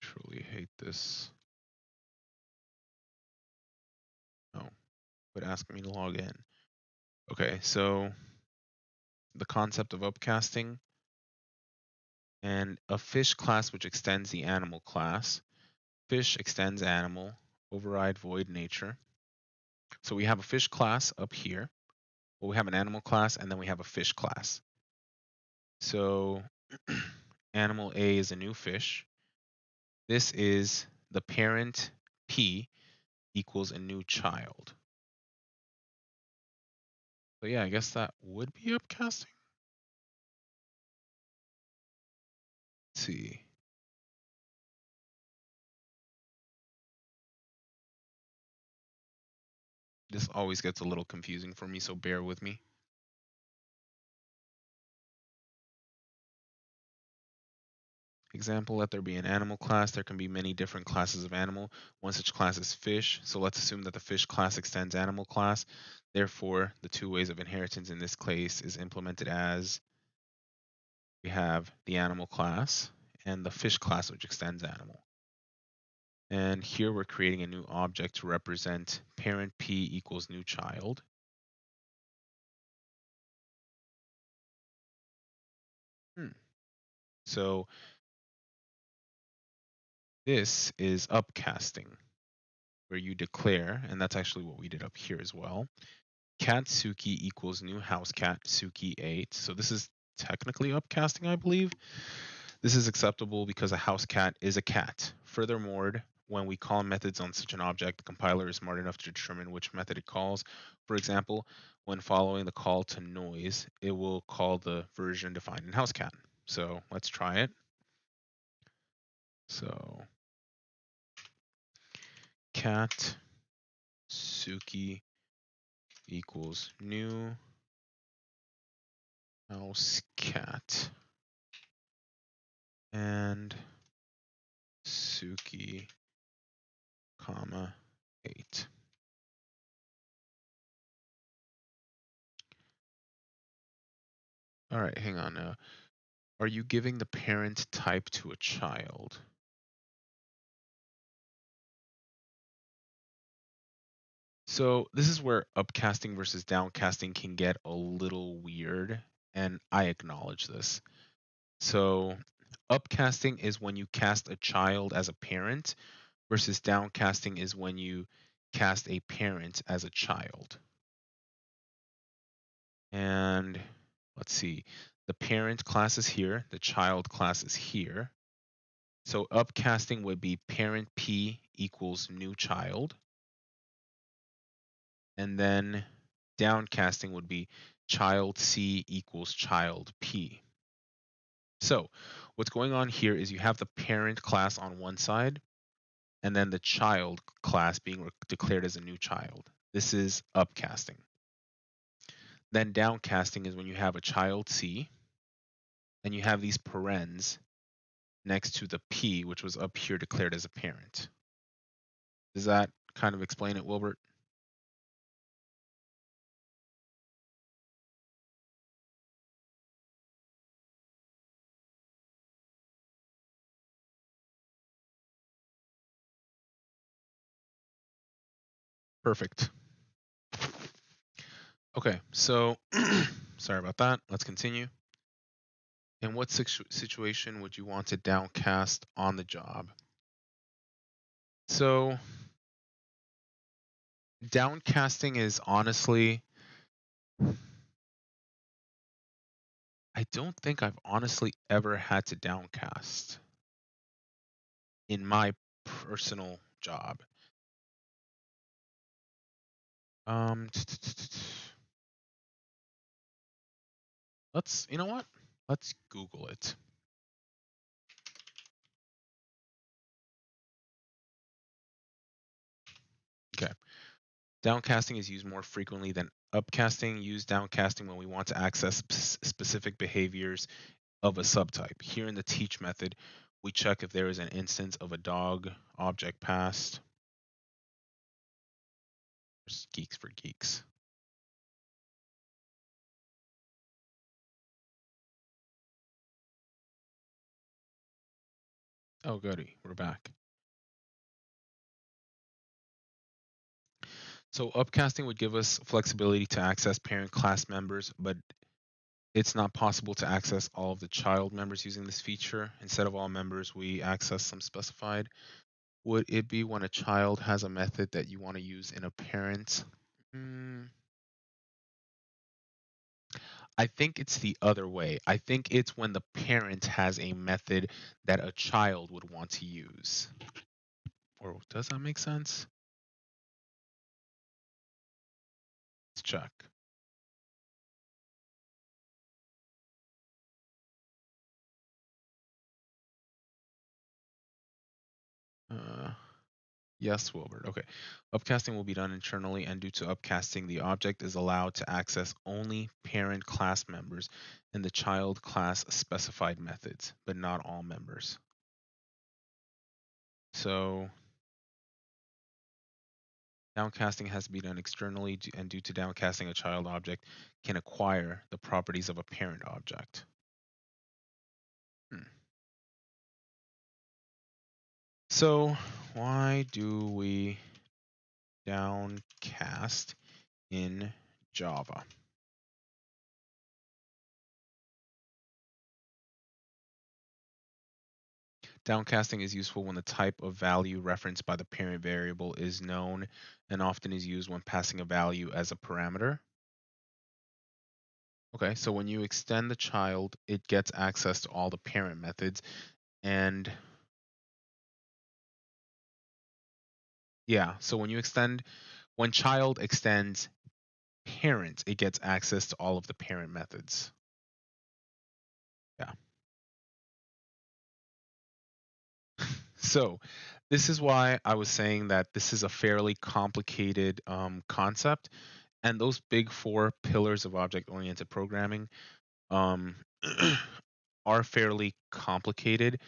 Truly hate this. Oh, but ask me to log in. Okay, so the concept of upcasting and a fish class which extends the animal class. Fish extends animal, override void nature. So we have a fish class up here. Well, we have an animal class and then we have a fish class. So animal A is a new fish. This is the parent P equals a new child. So yeah, I guess that would be upcasting. Let's see. This always gets a little confusing for me, so bear with me. Example, let there be an animal class. There can be many different classes of animal. One such class is fish. So let's assume that the fish class extends animal class. Therefore, the two ways of inheritance in this case is implemented as we have the animal class and the fish class, which extends animal. And here we're creating a new object to represent parent P equals new child. So This is upcasting, where you declare, and that's actually what we did up here as well, cat Suki equals new house cat Suki 8. So this is technically upcasting, I believe. This is acceptable because a house cat is a cat. Furthermore, when we call methods on such an object, the compiler is smart enough to determine which method it calls. For example, when following the call to noise, it will call the version defined in house cat. So let's try it. So cat Suki equals new house cat and Suki, comma 8. All right, hang on now. Are you giving the parent type to a child? So this is where upcasting versus downcasting can get a little weird, and I acknowledge this. So upcasting is when you cast a child as a parent, versus downcasting is when you cast a parent as a child. And let's see, the parent class is here, the child class is here. So upcasting would be parent P equals new child. And then downcasting would be child C equals child P. So what's going on here is you have the parent class on one side and then the child class being declared as a new child. This is upcasting. Then downcasting is when you have a child C and you have these parens next to the P, which was up here declared as a parent. Does that kind of explain it, Wilbert? Perfect. Okay, so sorry about that. Let's continue. In what situation would you want to downcast on the job? So downcasting is honestly, I don't think I've honestly ever had to downcast in my personal job. You know what? Let's Google it. Okay. Downcasting is used more frequently than upcasting. Use downcasting when we want to access specific behaviors of a subtype. Here in the teach method, we check if there is an instance of a dog object passed. There's geeks for geeks. Oh, goody, we're back. So upcasting would give us flexibility to access parent class members, but it's not possible to access all of the child members using this feature. Instead of all members, we access some specified. Would it be when a child has a method that you want to use in a parent? I think it's the other way. I think it's when the parent has a method that a child would want to use. Or does that make sense? Let's check. Yes, Wilbert. Okay. Upcasting will be done internally, and due to upcasting, the object is allowed to access only parent class members and the child class specified methods, but not all members. So downcasting has to be done externally, and due to downcasting, a child object can acquire the properties of a parent object. So why do we downcast in Java? Downcasting is useful when the type of value referenced by the parent variable is known and often is used when passing a value as a parameter. Okay, so when you extend the child, it gets access to all the parent methods. And yeah, so when child extends parent, it gets access to all of the parent methods. Yeah. So this is why I was saying that this is a fairly complicated concept. And those big four pillars of object-oriented programming um, are fairly complicated.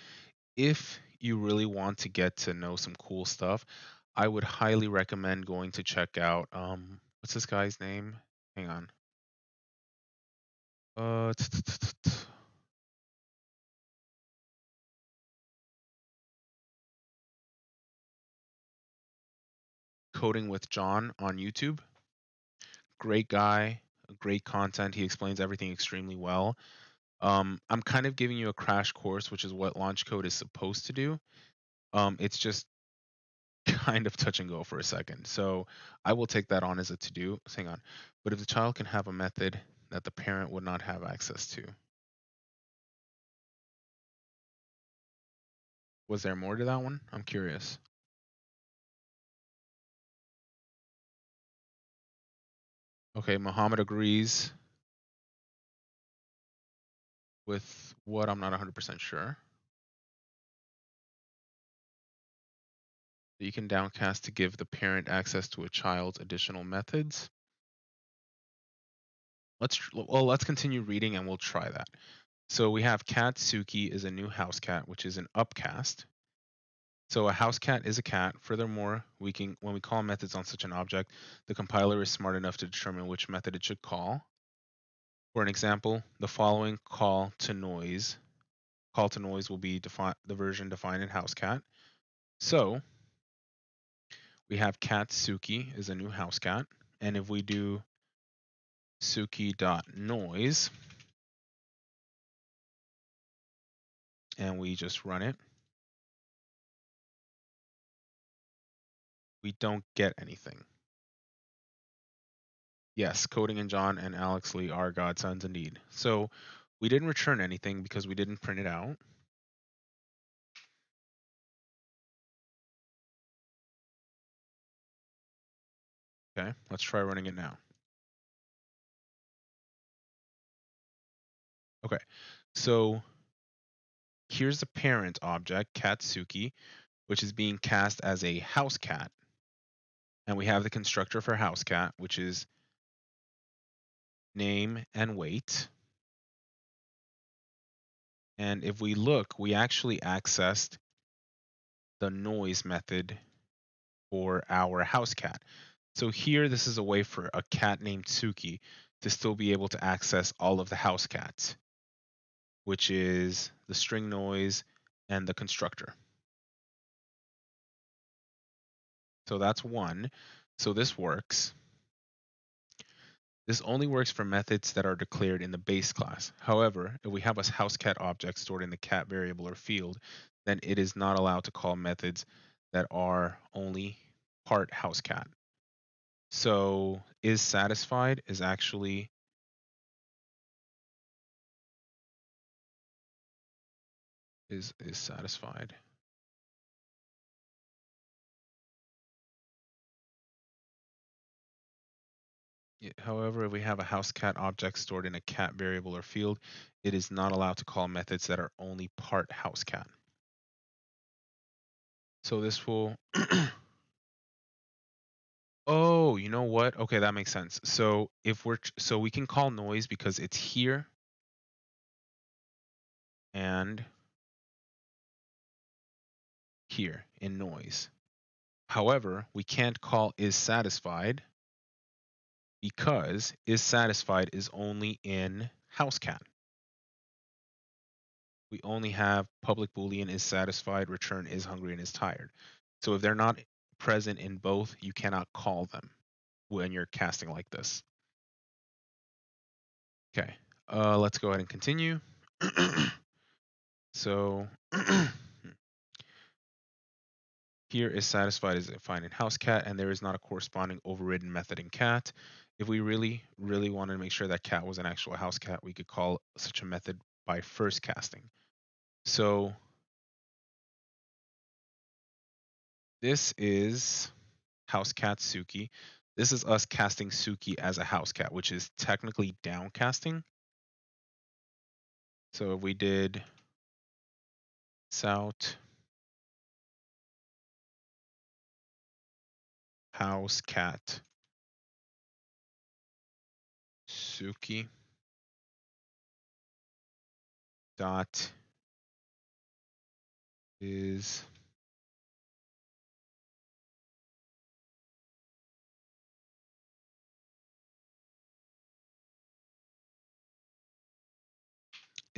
If you really want to get to know some cool stuff, I would highly recommend going to check out what's this guy's name? Hang on. Uh, Coding with John on YouTube. Great guy, great content. He explains everything extremely well. I'm kind of giving you a crash course, which is what launch code is supposed to do. It's just kind of touch and go for a second. So I will take that on as a to do. Hang on. But if the child can have a method that the parent would not have access to, was there more to that one? I'm curious. Okay, Muhammad agrees with what I'm not 100% sure. You can downcast to give the parent access to a child's additional methods. Let's continue reading and we'll try that. So we have cat Suki is a new house cat, which is an upcast. So a house cat is a cat. Furthermore, when we call methods on such an object, the compiler is smart enough to determine which method it should call. For an example, the following call to noise will be the version defined in house cat. So we have cat Suki is a new house cat, and if we do Suki.noise and we just run it, we don't get anything. Yes, Coding and John and Alex Lee are godsons indeed. So we didn't return anything because we didn't print it out. Okay, let's try running it now. Okay, so here's the parent object, Katsuki, which is being cast as a house cat. And we have the constructor for house cat, which is name and weight. And if we look, we actually accessed the noise method for our house cat. So here, this is a way for a cat named Suki to still be able to access all of the house cats, which is the string noise and the constructor. So that's one. So this works. This only works for methods that are declared in the base class. However, if we have a houseCat object stored in the cat variable or field, then it is not allowed to call methods that are only part houseCat. So is satisfied is actually is satisfied. However, if we have a houseCat object stored in a cat variable or field, it is not allowed to call methods that are only part houseCat. So this will Oh, you know what? Okay, that makes sense. So so we can call noise because it's here and here in noise. However, we can't call is satisfied because is satisfied is only in houseCat. We only have public boolean is satisfied, return is hungry and is tired. So if they're not present in both, you cannot call them when you're casting like this. Okay, let's go ahead and continue. So here is satisfied as defined in house cat, and there is not a corresponding overridden method in cat. If we really wanted to make sure that cat was an actual house cat, we could call such a method by first casting. So this is house cat Suki. This is us casting Suki as a house cat, which is technically downcasting. So if we did sout house cat Suki dot is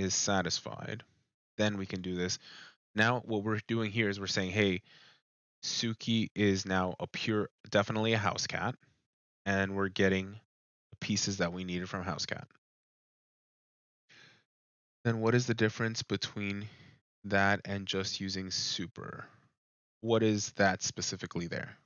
satisfied, then we can do this. Now what we're doing here is we're saying, hey, Suki is now definitely a house cat, and we're getting the pieces that we needed from house cat. Then what is the difference between that and just using super? What is that specifically there?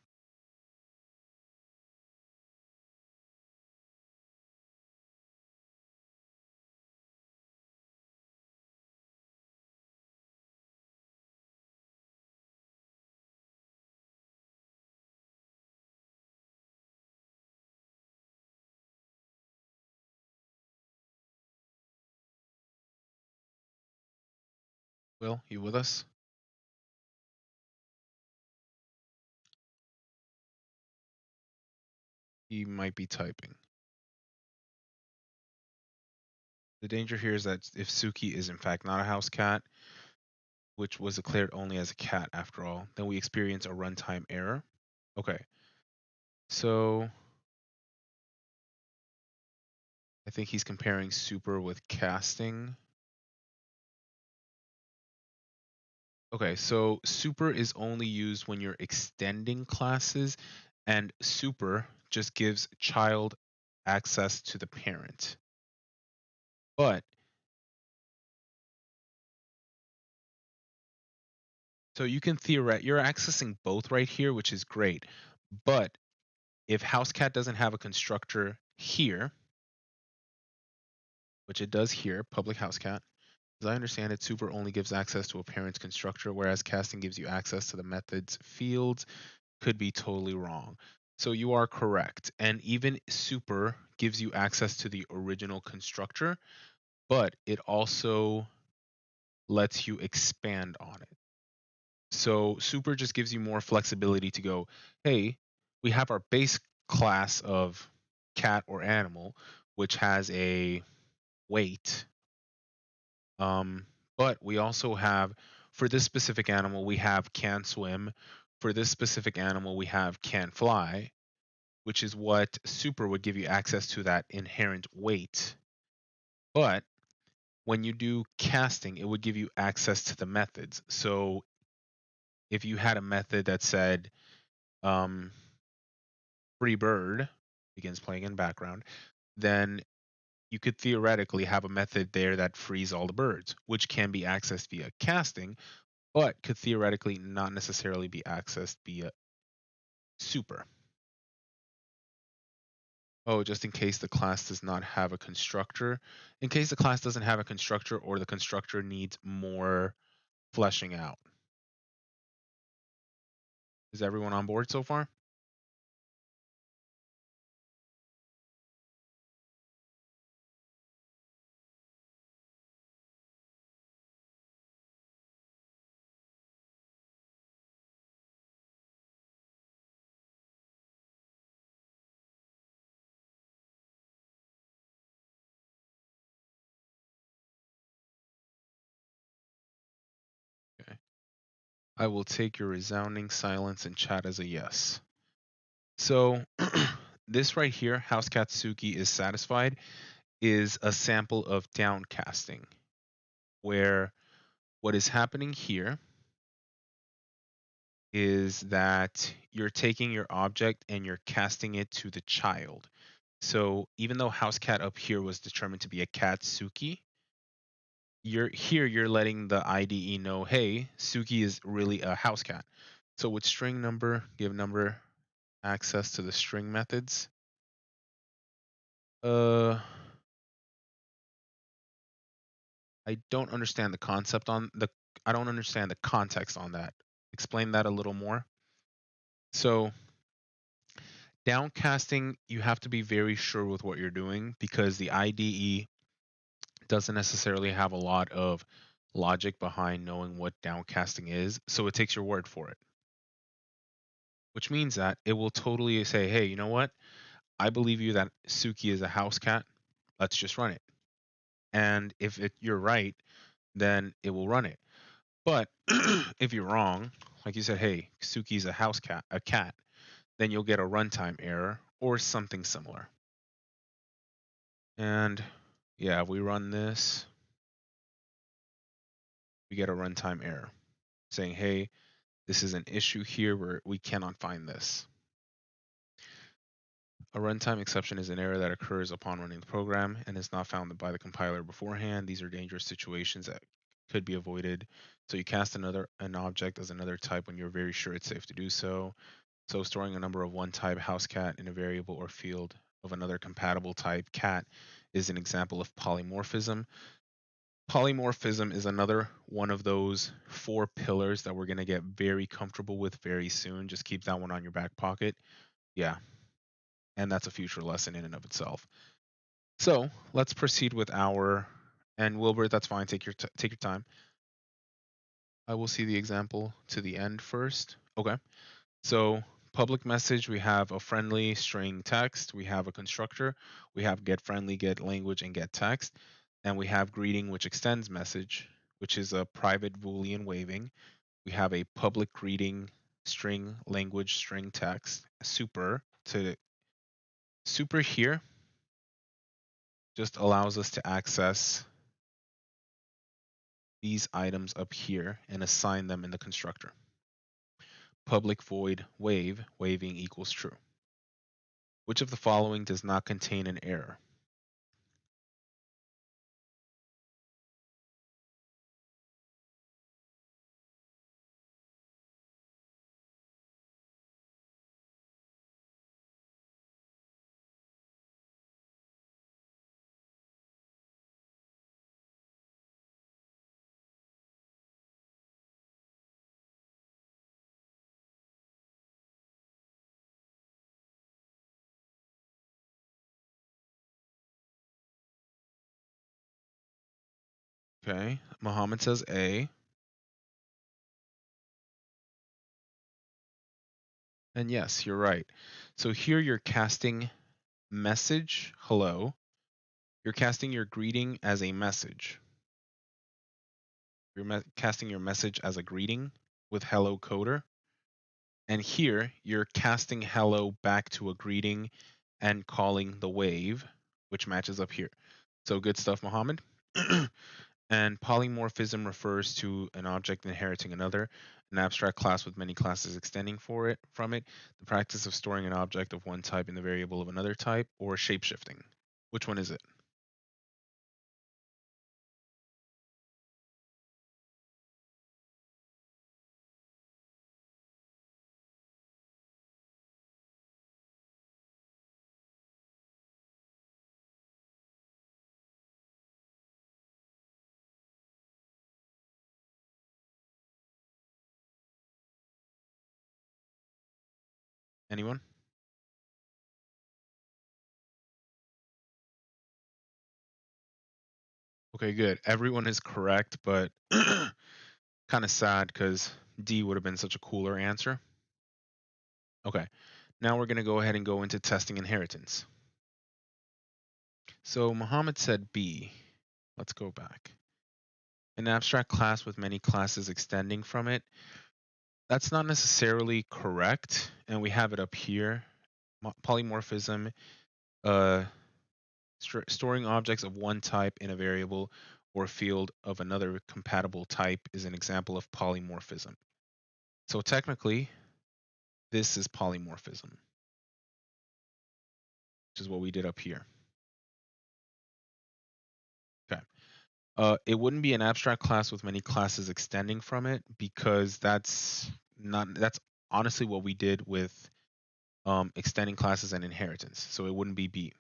Will, you with us? He might be typing. The danger here is that if Suki is in fact not a house cat, which was declared only as a cat after all, then we experience a runtime error. Okay. So I think he's comparing super with casting. Okay, so super is only used when you're extending classes, and super just gives child access to the parent. But so you can you're accessing both right here, which is great. But if housecat doesn't have a constructor here, which it does here, public housecat, as I understand it, super only gives access to a parent's constructor, whereas casting gives you access to the method's fields. Could be totally wrong. So you are correct. And even super gives you access to the original constructor, but it also lets you expand on it. So super just gives you more flexibility to go, hey, we have our base class of cat or animal, which has a weight. But we also have, for this specific animal, we have can swim. For this specific animal, we have can fly, which is what super would give you access to that inherent weight. But when you do casting, it would give you access to the methods. So if you had a method that said free bird begins playing in background, then you could theoretically have a method there that frees all the birds, which can be accessed via casting, but could theoretically not necessarily be accessed via super. Oh, just in case the class does not have a constructor. In case the class doesn't have a constructor or the constructor needs more fleshing out. Is everyone on board so far? Okay. I will take your resounding silence in chat as a yes. So this right here, House Katsuki is satisfied, is a sample of downcasting, where what is happening here is that you're taking your object and you're casting it to the child. So even though house cat up here was determined to be a cat Suki, you're letting the IDE know, hey, Suki is really a house cat. So with string number, give number access to the string methods. I don't understand the concept on the, I don't understand the context on that. Explain that a little more. So downcasting, you have to be very sure with what you're doing because the IDE doesn't necessarily have a lot of logic behind knowing what downcasting is. So it takes your word for it, which means that it will totally say, hey, you know what? I believe you that Suki is a house cat. Let's just run it. And if you're right, then it will run it. But if you're wrong, like you said, hey, Suki's a house cat, a cat, then you'll get a runtime error or something similar. And yeah, if we run this, we get a runtime error saying, hey, this is an issue here where we cannot find this. A runtime exception is an error that occurs upon running the program and is not found by the compiler beforehand. These are dangerous situations that could be avoided. So you cast an object as another type when you're very sure it's safe to do so. So storing a number of one type house cat in a variable or field of another compatible type cat is an example of polymorphism. Polymorphism is another one of those 4 pillars that we're going to get very comfortable with very soon. Just keep that one on your back pocket. Yeah. And that's a future lesson in and of itself. So let's proceed with our, and Wilbur, that's fine. Take your time. I will see the example to the end first. Okay. So public message, we have a friendly string text. We have a constructor. We have get friendly, get language, and get text. And we have greeting, which extends message, which is a private Boolean waiving. We have a public greeting string language string text. Super here just allows us to access these items up here and assign them in the constructor. Public void waiving equals true. Which of the following does not contain an error? Okay, Muhammad says A. And yes, you're right. So here you're casting message, hello. You're casting your greeting as a message. You're casting your message as a greeting with hello coder. And here you're casting hello back to a greeting and calling the wave, which matches up here. So good stuff, Mohammed. And polymorphism refers to an object inheriting another, an abstract class with many classes extending from it, the practice of storing an object of one type in the variable of another type, or shapeshifting. Which one is it? Anyone? Okay, good. Everyone is correct, but kind of sad because D would have been such a cooler answer. Okay, now we're going to go ahead and go into testing inheritance. So Muhammad said B. Let's go back. An abstract class with many classes extending from it. That's not necessarily correct, and we have it up here. Polymorphism, storing objects of one type in a variable or field of another compatible type is an example of polymorphism. So technically, this is polymorphism, which is what we did up here. Okay. It wouldn't be an abstract class with many classes extending from it because that's that's honestly what we did with extending classes and inheritance. So it wouldn't be B.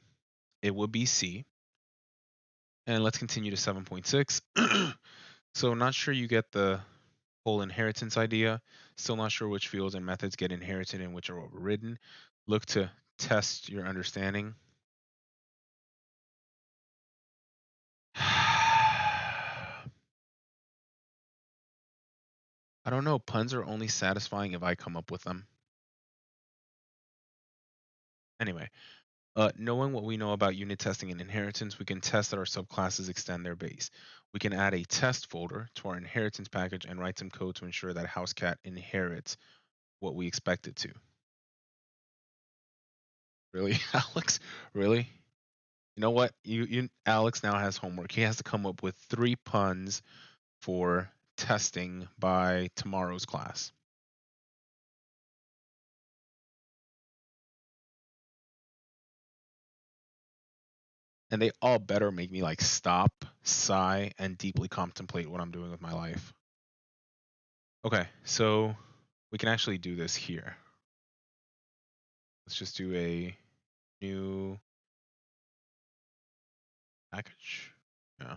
It would be C. And let's continue to 7.6. So not sure you get the whole inheritance idea. Still not sure which fields and methods get inherited and which are overridden. Look to test your understanding. I don't know. Puns are only satisfying if I come up with them. Anyway, knowing what we know about unit testing and inheritance, we can test that our subclasses extend their base. We can add a test folder to our inheritance package and write some code to ensure that housecat inherits what we expect it to. Really, Alex? Really? You know what? Alex now has homework. He has to come up with 3 puns for testing by tomorrow's class. And they all better make me like stop, sigh, and deeply contemplate what I'm doing with my life. Okay, so we can actually do this here. Let's just do a new package. Yeah.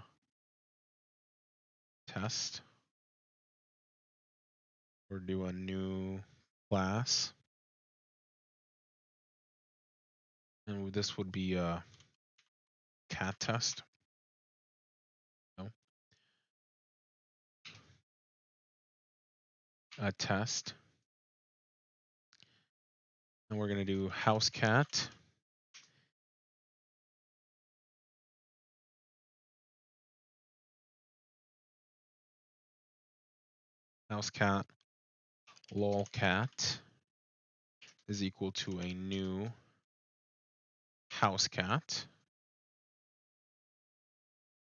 Test. Or do a new class. And this would be a cat test. No. A test. And we're going to do house cat. House cat lolcat is equal to a new house cat.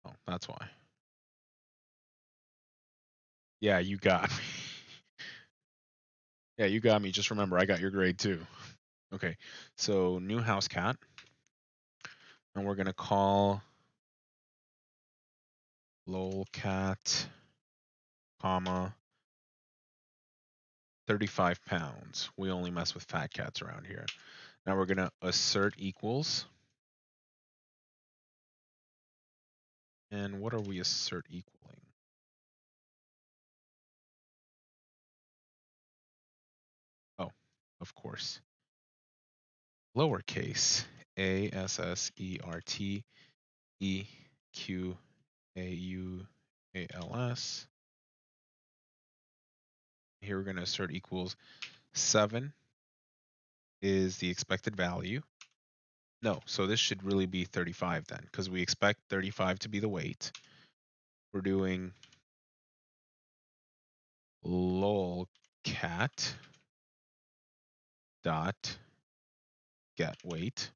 Oh, that's why. Yeah, you got me. Yeah, you got me. Just remember, I got your grade too. Okay, so new house cat. And we're going to call lolcat, comma, 35 pounds. We only mess with fat cats around here. Now we're going to assert equals. And what are we assert equaling? Oh, of course. Lowercase a s s e r t e q a u a l s. Here we're going to assert equals 7 is the expected value. No, so this should really be 35 then, because we expect 35 to be the weight. We're doing lolcat dot get weight.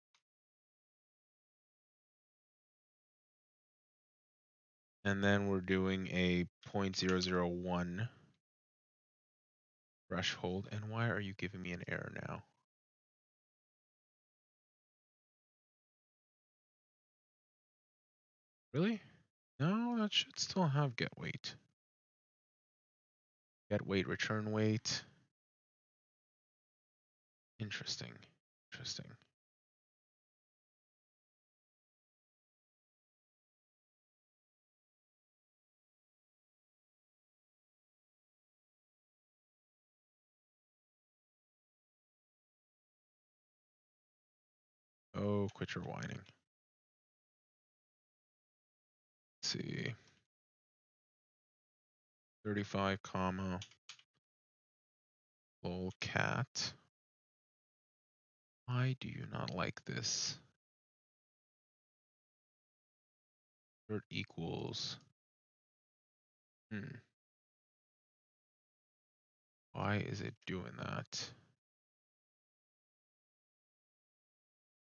And then we're doing a 0.001 threshold. And why are you giving me an error now? Really? No, that should still have get weight. Get weight, return weight. Interesting. Interesting. Oh, quit your whining. Let's see. 35 comma lolcat. Why do you not like this? Assert equals. Why is it doing that?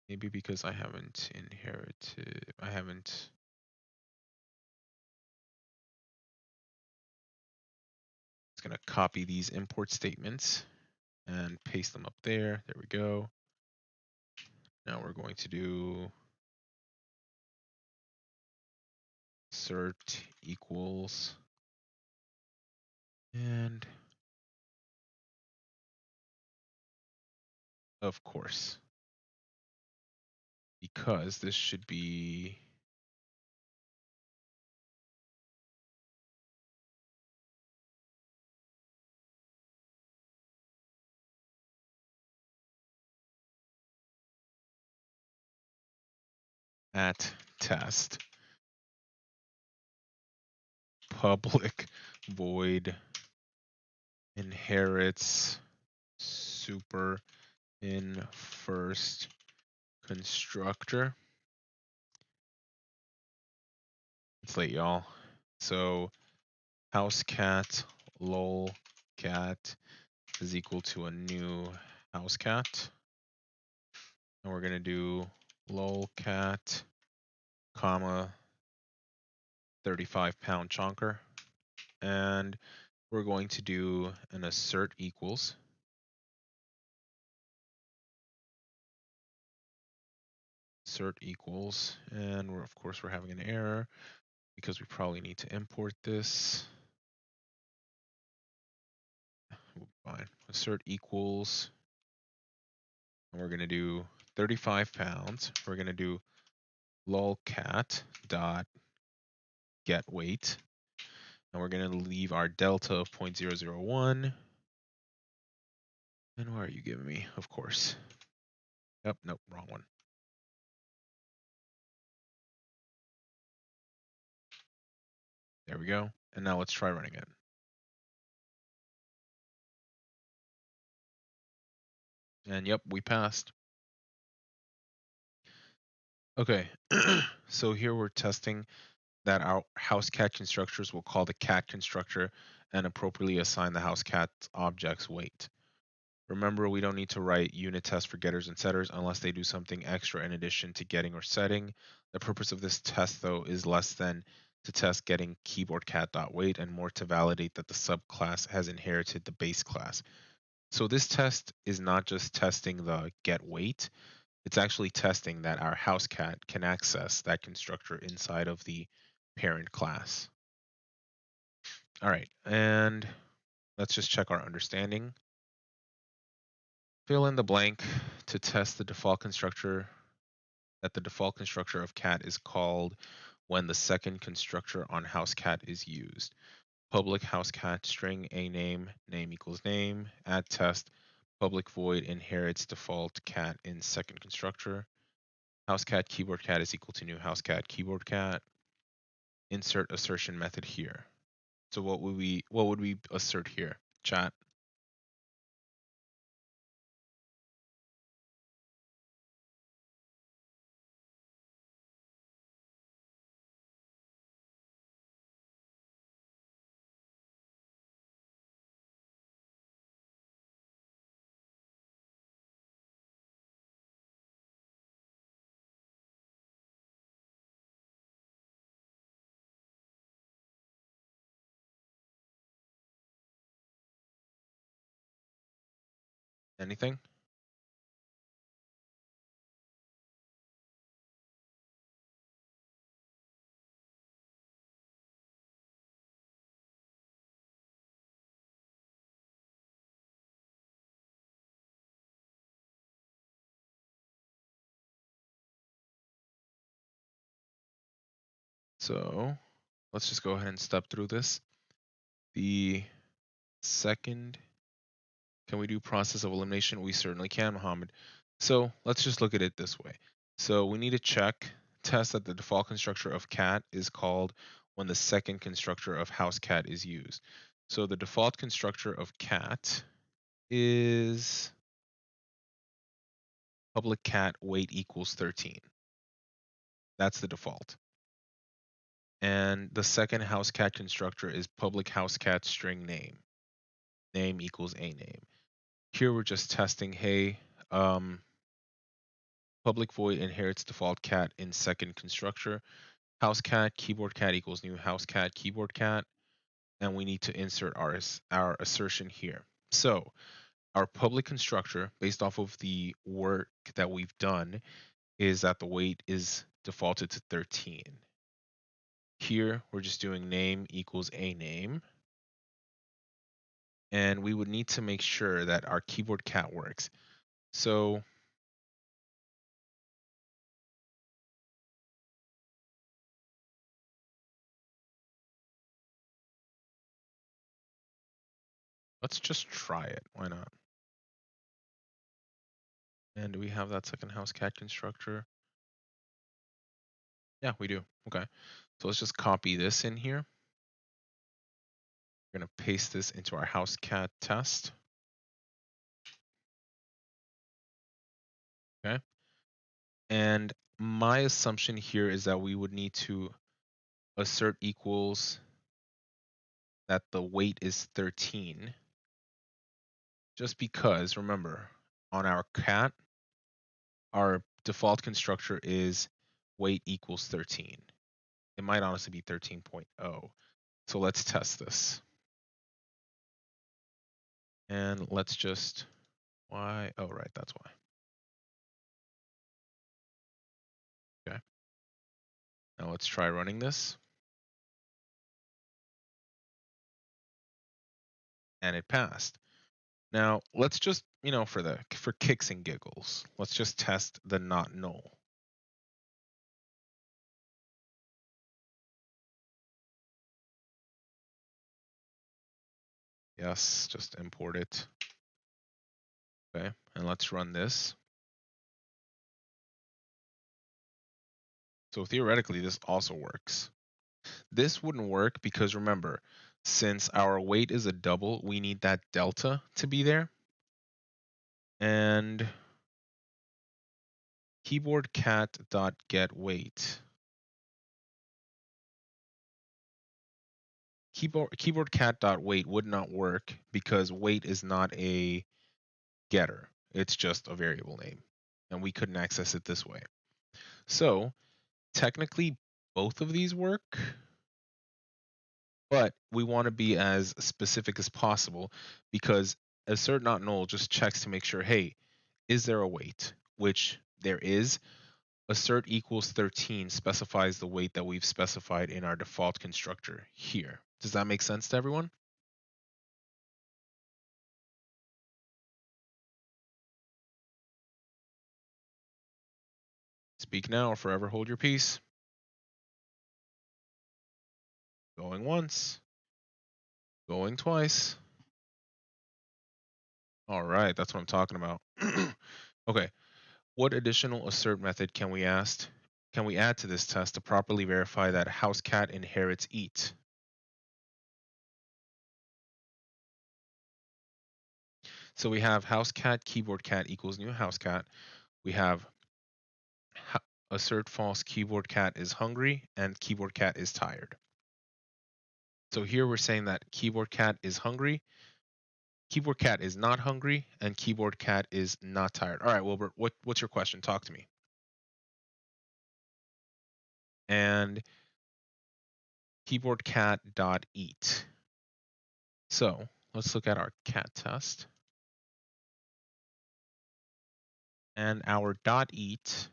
Maybe because I haven't inherited. It's going to copy these import statements and paste them up there. There we go. Now we're going to do assert equals and of course, because this should be at test public void inherits super in first constructor. It's late, y'all. So house cat lol cat is equal to a new house cat. And we're going to do lol cat, comma, 35-pound chonker. And we're going to do an assert equals. Assert equals, and of course we're having an error because we probably need to import this. We'll be fine. Assert equals, and we're going to do 35 pounds. We're going to do lolcat dot get weight, and we're going to leave our delta of 0.001. And where are you giving me? Of course. Yep, nope, wrong one. There we go. And now let's try running it. And yep, we passed. Okay, so here we're testing that our house cat constructors will call the cat constructor and appropriately assign the house cat object's weight. Remember, we don't need to write unit tests for getters and setters unless they do something extra in addition to getting or setting. The purpose of this test, though, is less than to test getting keyboard cat.weight and more to validate that the subclass has inherited the base class. So this test is not just testing the get weight, it's actually testing that our house cat can access that constructor inside of the parent class. All right, and let's just check our understanding. Fill in the blank to test the default constructor, that the default constructor of cat is called when the second constructor on house cat is used. Public house cat string a name, name equals name, add test, public void inherits default cat in second constructor. House cat keyboard cat is equal to new house cat keyboard cat. Insert assertion method here. So what would we assert here? Chat. Anything? So let's just go ahead and step through this. The second, can we do process of elimination? We certainly can, Mohammed. So let's just look at it this way. So we need to test that the default constructor of cat is called when the second constructor of house cat is used. So the default constructor of cat is public cat weight equals 13. That's the default. And the second house cat constructor is public house cat string name. Name equals a name. Here we're just testing, hey, public void inherits default cat in second constructor. House cat keyboard cat equals new house cat keyboard cat. And we need to insert our assertion here. So our public constructor, based off of the work that we've done, is that the weight is defaulted to 13. Here, we're just doing name equals a name. And we would need to make sure that our keyboard cat works. So let's just try it. Why not? And do we have that second house cat constructor? Yeah, we do. Okay. So let's just copy this in here. We're going to paste this into our house cat test. Okay. And my assumption here is that we would need to assert equals that the weight is 13. Just because, remember, on our cat, our default constructor is weight equals 13. It might honestly be 13.0. So let's test this. And let's just, why? Oh, right, that's why. Okay. Now let's try running this. And it passed. Now let's just, for kicks and giggles, let's just test the not null. Yes, just import it. Okay, and let's run this. So theoretically, this also works. This wouldn't work because remember, since our weight is a double, we need that delta to be there. And keyboard cat.getWeight. Keyboard cat.weight would not work because weight is not a getter. It's just a variable name. And we couldn't access it this way. So technically both of these work, but we want to be as specific as possible because assert not null just checks to make sure, hey, is there a weight? Which there is. Assert equals 13 specifies the weight that we've specified in our default constructor here. Does that make sense to everyone? Speak now or forever hold your peace. Going once. Going twice. All right, that's what I'm talking about. Okay, what additional assert method can we add to this test to properly verify that house cat inherits eat? So we have house cat keyboard cat equals new house cat. We have assert false keyboard cat is hungry and keyboard cat is tired. So here we're saying that keyboard cat is hungry, keyboard cat is not hungry, and keyboard cat is not tired. All right, Wilbert, what's your question? Talk to me. And keyboard cat dot eat. So let's look at our cat test. And our dot eat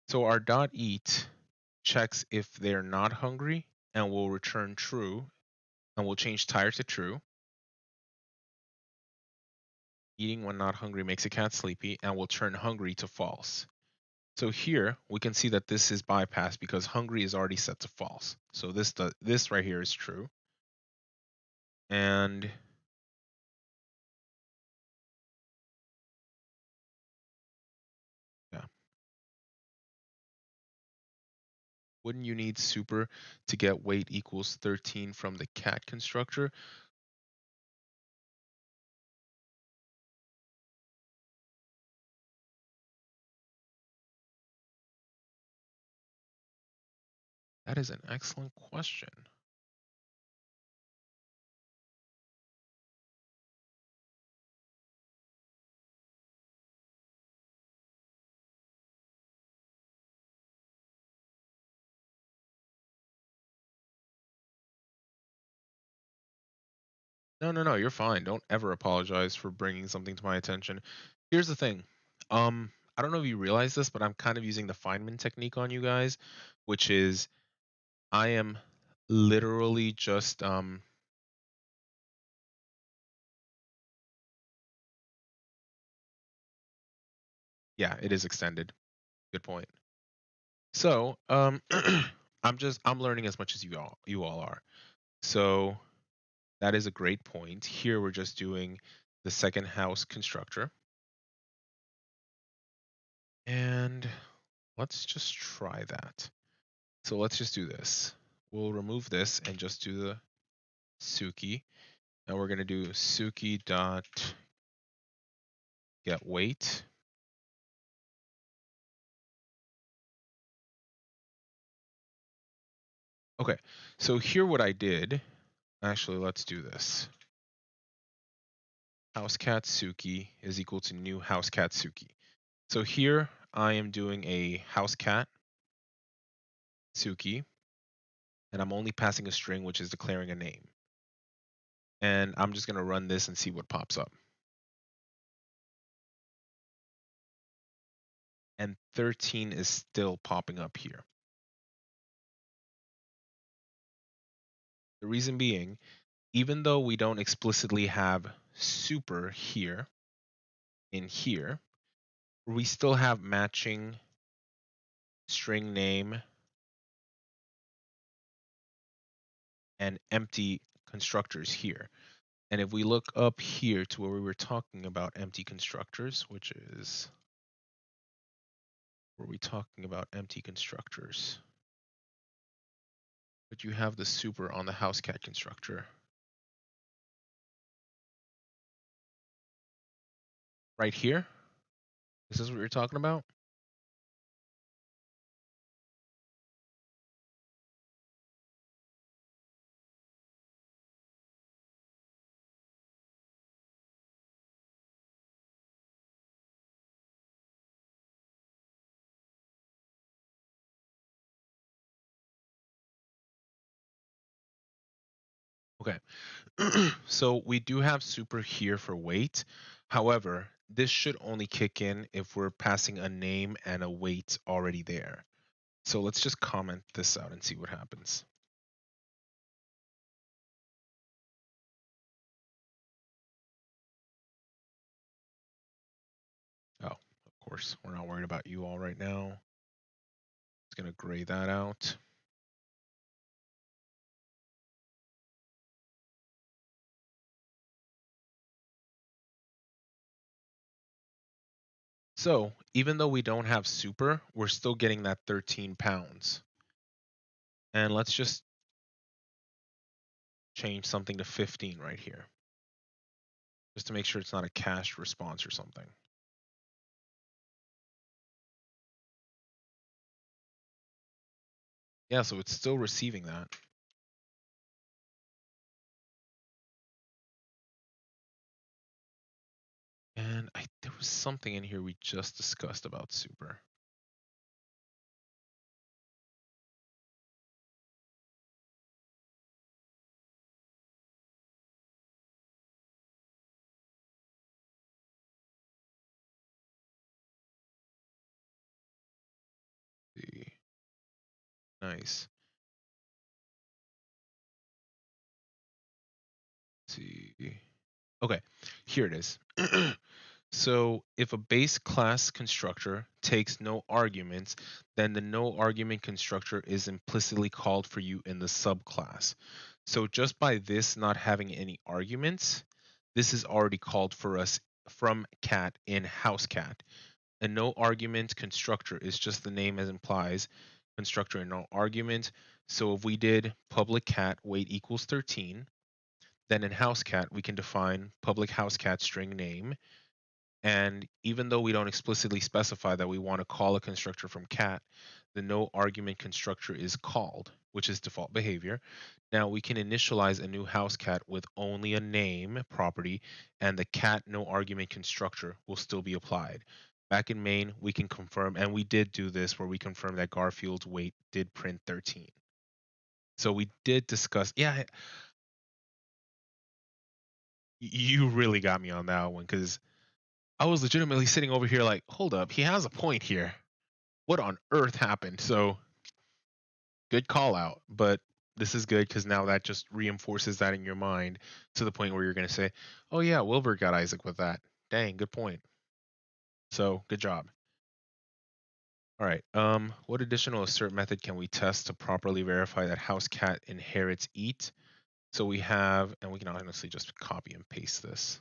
so our dot eat checks if they're not hungry and will return true and we'll change tired to true. Eating when not hungry makes a cat sleepy and will turn hungry to false. So here we can see that this is bypassed because hungry is already set to false. So this right here is true. And yeah. Wouldn't you need super to get weight equals 13 from the cat constructor? That is an excellent question. No, you're fine. Don't ever apologize for bringing something to my attention. Here's the thing. I don't know if you realize this, but I'm kind of using the Feynman technique on you guys, which is I am literally just yeah, it is extended. Good point. So I'm learning as much as you all are. So that is a great point. Here we're just doing the second house constructor. And let's just try that. So let's just do this. We'll remove this and just do the Suki. And we're going to do Suki dot get weight. Okay, so here what I did, actually let's do this. Housecat Suki is equal to new Housecat Suki. So here I am doing a Housecat Suki, and I'm only passing a string which is declaring a name. And I'm just going to run this and see what pops up. And 13 is still popping up here. The reason being, even though we don't explicitly have super here, in here, we still have matching string name and empty constructors here. And if we look up here to where we were talking about empty constructors, which is where we talking about empty constructors, but you have the super on the housecat constructor. Right here? Is this what you're talking about? Okay. So we do have super here for weight. However, this should only kick in if we're passing a name and a weight already there. So let's just comment this out and see what happens. Oh, of course, we're not worried about you all right now. It's going to gray that out. So even though we don't have super, we're still getting that 13 pounds. And let's just change something to 15 right here, just to make sure it's not a cached response or something. Yeah, so it's still receiving that. And there was something in here we just discussed about super. See. Nice. See. Okay, here it is. So if a base class constructor takes no arguments, then the no argument constructor is implicitly called for you in the subclass. So just by this not having any arguments, this is already called for us from cat in housecat. A no argument constructor is just the name as implies, constructor and no argument. So if we did public cat weight equals 13, then in housecat we can define public housecat string name. And even though we don't explicitly specify that we want to call a constructor from cat, the no argument constructor is called, which is default behavior. Now we can initialize a new house cat with only a name property, and the cat no argument constructor will still be applied. Back in main, we can confirm, and we did do this where we confirmed that Garfield's weight did print 13. So we did discuss, yeah, you really got me on that one because I was legitimately sitting over here like, hold up, he has a point here. What on earth happened? So good call out, but this is good because now that just reinforces that in your mind to the point where you're going to say, oh yeah, Wilbur got Isaac with that. Dang, good point. So good job. All right. What additional assert method can we test to properly verify that house cat inherits eat? So we have, and we can honestly just copy and paste this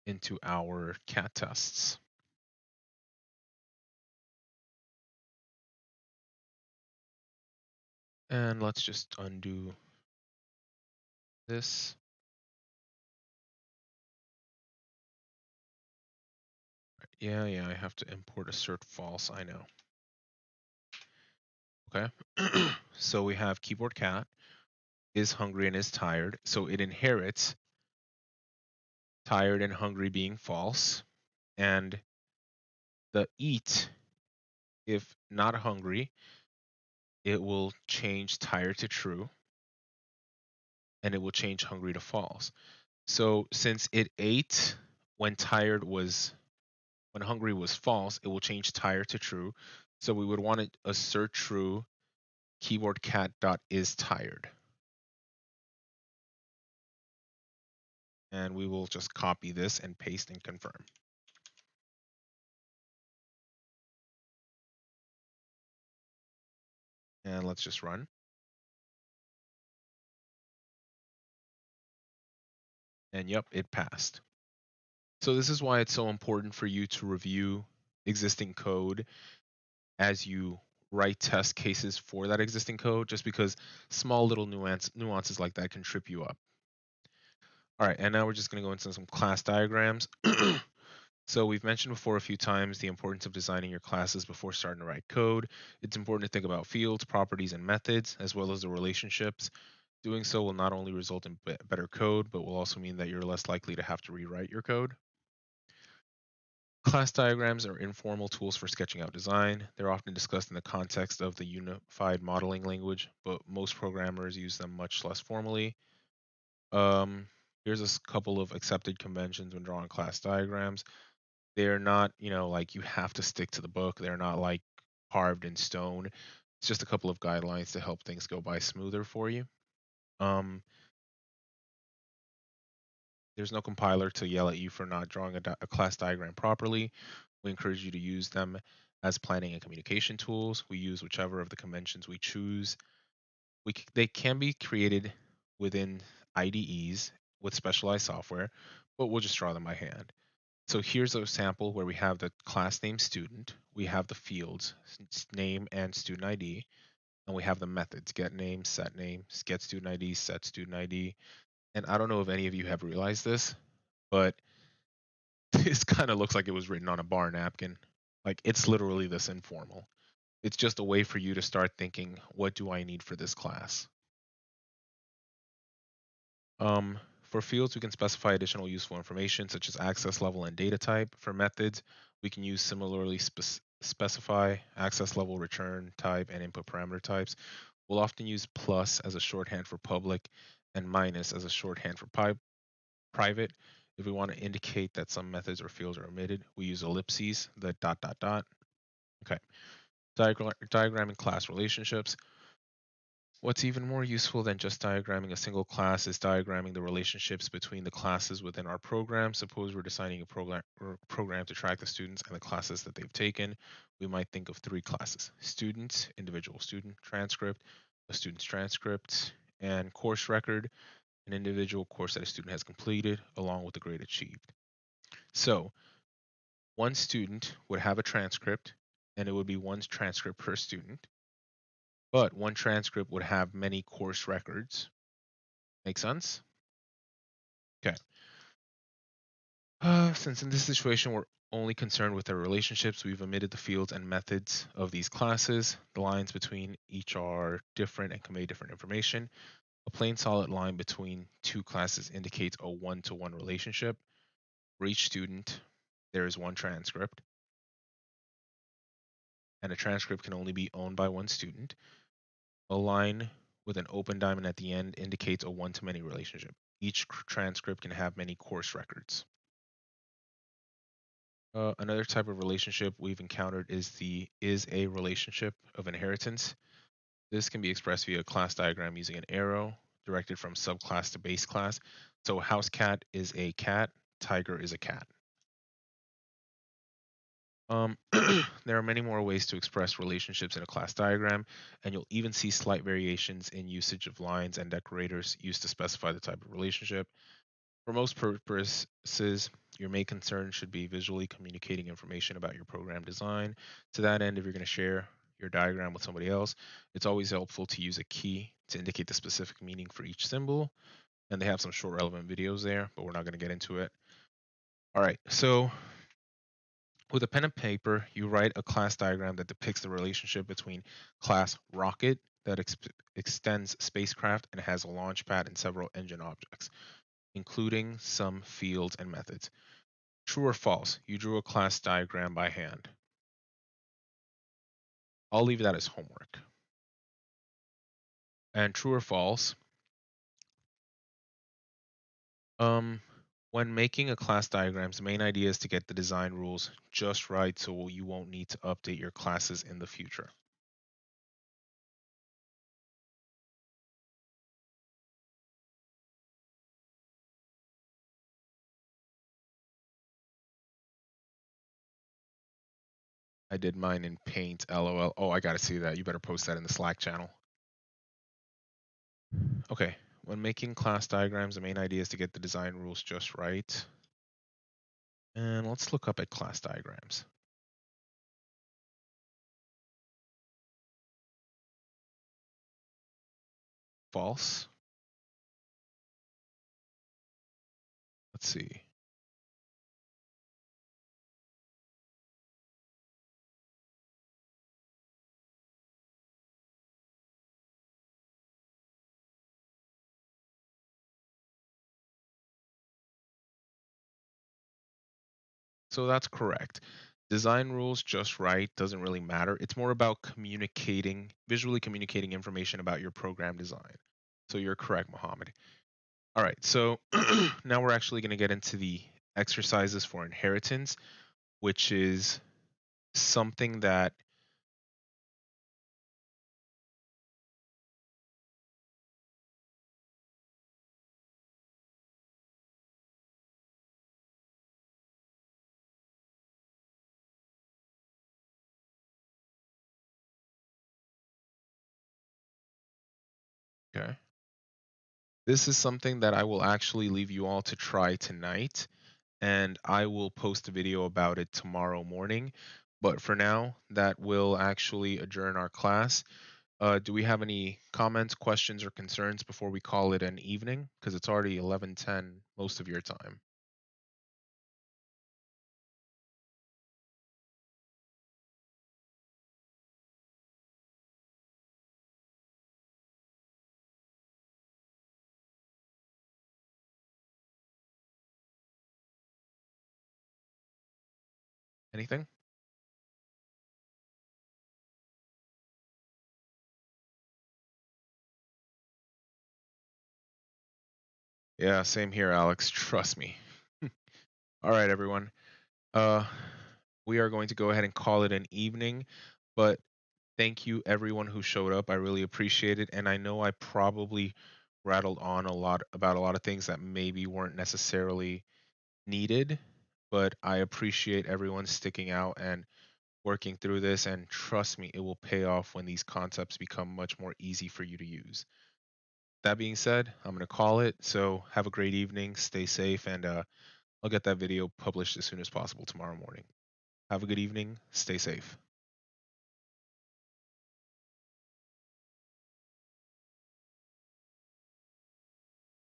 into our cat tests. And let's just undo this. Yeah, I have to import assert false, I know. Okay. So we have keyboard cat is hungry and is tired. So it inherits tired and hungry being false. And the eat, if not hungry, it will change tired to true. And it will change hungry to false. So since it ate when hungry was false, it will change tired to true. So we would want to assert true keyboard cat dot is tired. And we will just copy this and paste and confirm. And let's just run. And yep, it passed. So this is why it's so important for you to review existing code as you write test cases for that existing code, just because small little nuances like that can trip you up. All right, and now we're just going to go into some class diagrams. So we've mentioned before a few times the importance of designing your classes before starting to write code. It's important to think about fields, properties, and methods, as well as the relationships. Doing so will not only result in better code, but will also mean that you're less likely to have to rewrite your code. Class diagrams are informal tools for sketching out design. They're often discussed in the context of the unified modeling language, but most programmers use them much less formally. Here's a couple of accepted conventions when drawing class diagrams. They're not, like you have to stick to the book. They're not like carved in stone. It's just a couple of guidelines to help things go by smoother for you. There's no compiler to yell at you for not drawing a class diagram properly. We encourage you to use them as planning and communication tools. We use whichever of the conventions we choose. They can be created within IDEs with specialized software, but we'll just draw them by hand. So here's a sample where we have the class name student, we have the fields, name and student ID, and we have the methods, get name, get student ID, set student ID. And I don't know if any of you have realized this, but this kind of looks like it was written on a bar napkin. Like it's literally this informal. It's just a way for you to start thinking, what do I need for this class? For fields, we can specify additional useful information such as access level and data type. For methods, we can use similarly specify access level, return type, and input parameter types. We'll often use plus as a shorthand for public and minus as a shorthand for private. If we want to indicate that some methods or fields are omitted, we use ellipses, the ... Okay. Diagramming class relationships. What's even more useful than just diagramming a single class is diagramming the relationships between the classes within our program. Suppose we're designing a program to track the students and the classes that they've taken. We might think of three classes: student, individual student, transcript, a student's transcript, and course record, an individual course that a student has completed, along with the grade achieved. So one student would have a transcript, and it would be one transcript per student. But one transcript would have many course records. Make sense? Okay. Since in this situation we're only concerned with their relationships, we've omitted the fields and methods of these classes. The lines between each are different and convey different information. A plain solid line between two classes indicates a one-to-one relationship. For each student, there is one transcript, and a transcript can only be owned by one student. A line with an open diamond at the end indicates a one-to-many relationship. Each transcript can have many course records. Another type of relationship we've encountered is the is a relationship of inheritance. This can be expressed via a class diagram using an arrow directed from subclass to base class. So house cat is a cat, tiger is a cat. There are many more ways to express relationships in a class diagram, and you'll even see slight variations in usage of lines and decorators used to specify the type of relationship. For most purposes, your main concern should be visually communicating information about your program design. To that end, if you're going to share your diagram with somebody else, it's always helpful to use a key to indicate the specific meaning for each symbol. And they have some short relevant videos there, but we're not going to get into it. All right, so with a pen and paper, you write a class diagram that depicts the relationship between class rocket that extends spacecraft and has a launch pad and several engine objects, including some fields and methods. True or false, you drew a class diagram by hand. I'll leave that as homework. And true or false, when making a class diagrams, the main idea is to get the design rules just right so you won't need to update your classes in the future. I did mine in Paint, LOL. Oh, I gotta see that. You better post that in the Slack channel. Okay, when making class diagrams, the main idea is to get the design rules just right. And let's look up at class diagrams. False. Let's see. So that's correct. Design rules just right doesn't really matter. It's more about visually communicating information about your program design. So you're correct, Mohammed. All right, so now we're actually going to get into the exercises for inheritance, which is something that okay. This is something that I will actually leave you all to try tonight, and I will post a video about it tomorrow morning. But for now, that will actually adjourn our class. Do we have any comments, questions, or concerns before we call it an evening? Because it's already 11:10 most of your time. Anything? Yeah, same here, Alex. Trust me. All right, everyone. Uh, we are going to go ahead and call it an evening, but thank you everyone who showed up. I really appreciate it, and I know I probably rattled on a lot about a lot of things that maybe weren't necessarily needed, but I appreciate everyone sticking out and working through this, and trust me, it will pay off when these concepts become much more easy for you to use. That being said, I'm going to call it. So have a great evening, stay safe, and I'll get that video published as soon as possible tomorrow morning. Have a good evening, stay safe.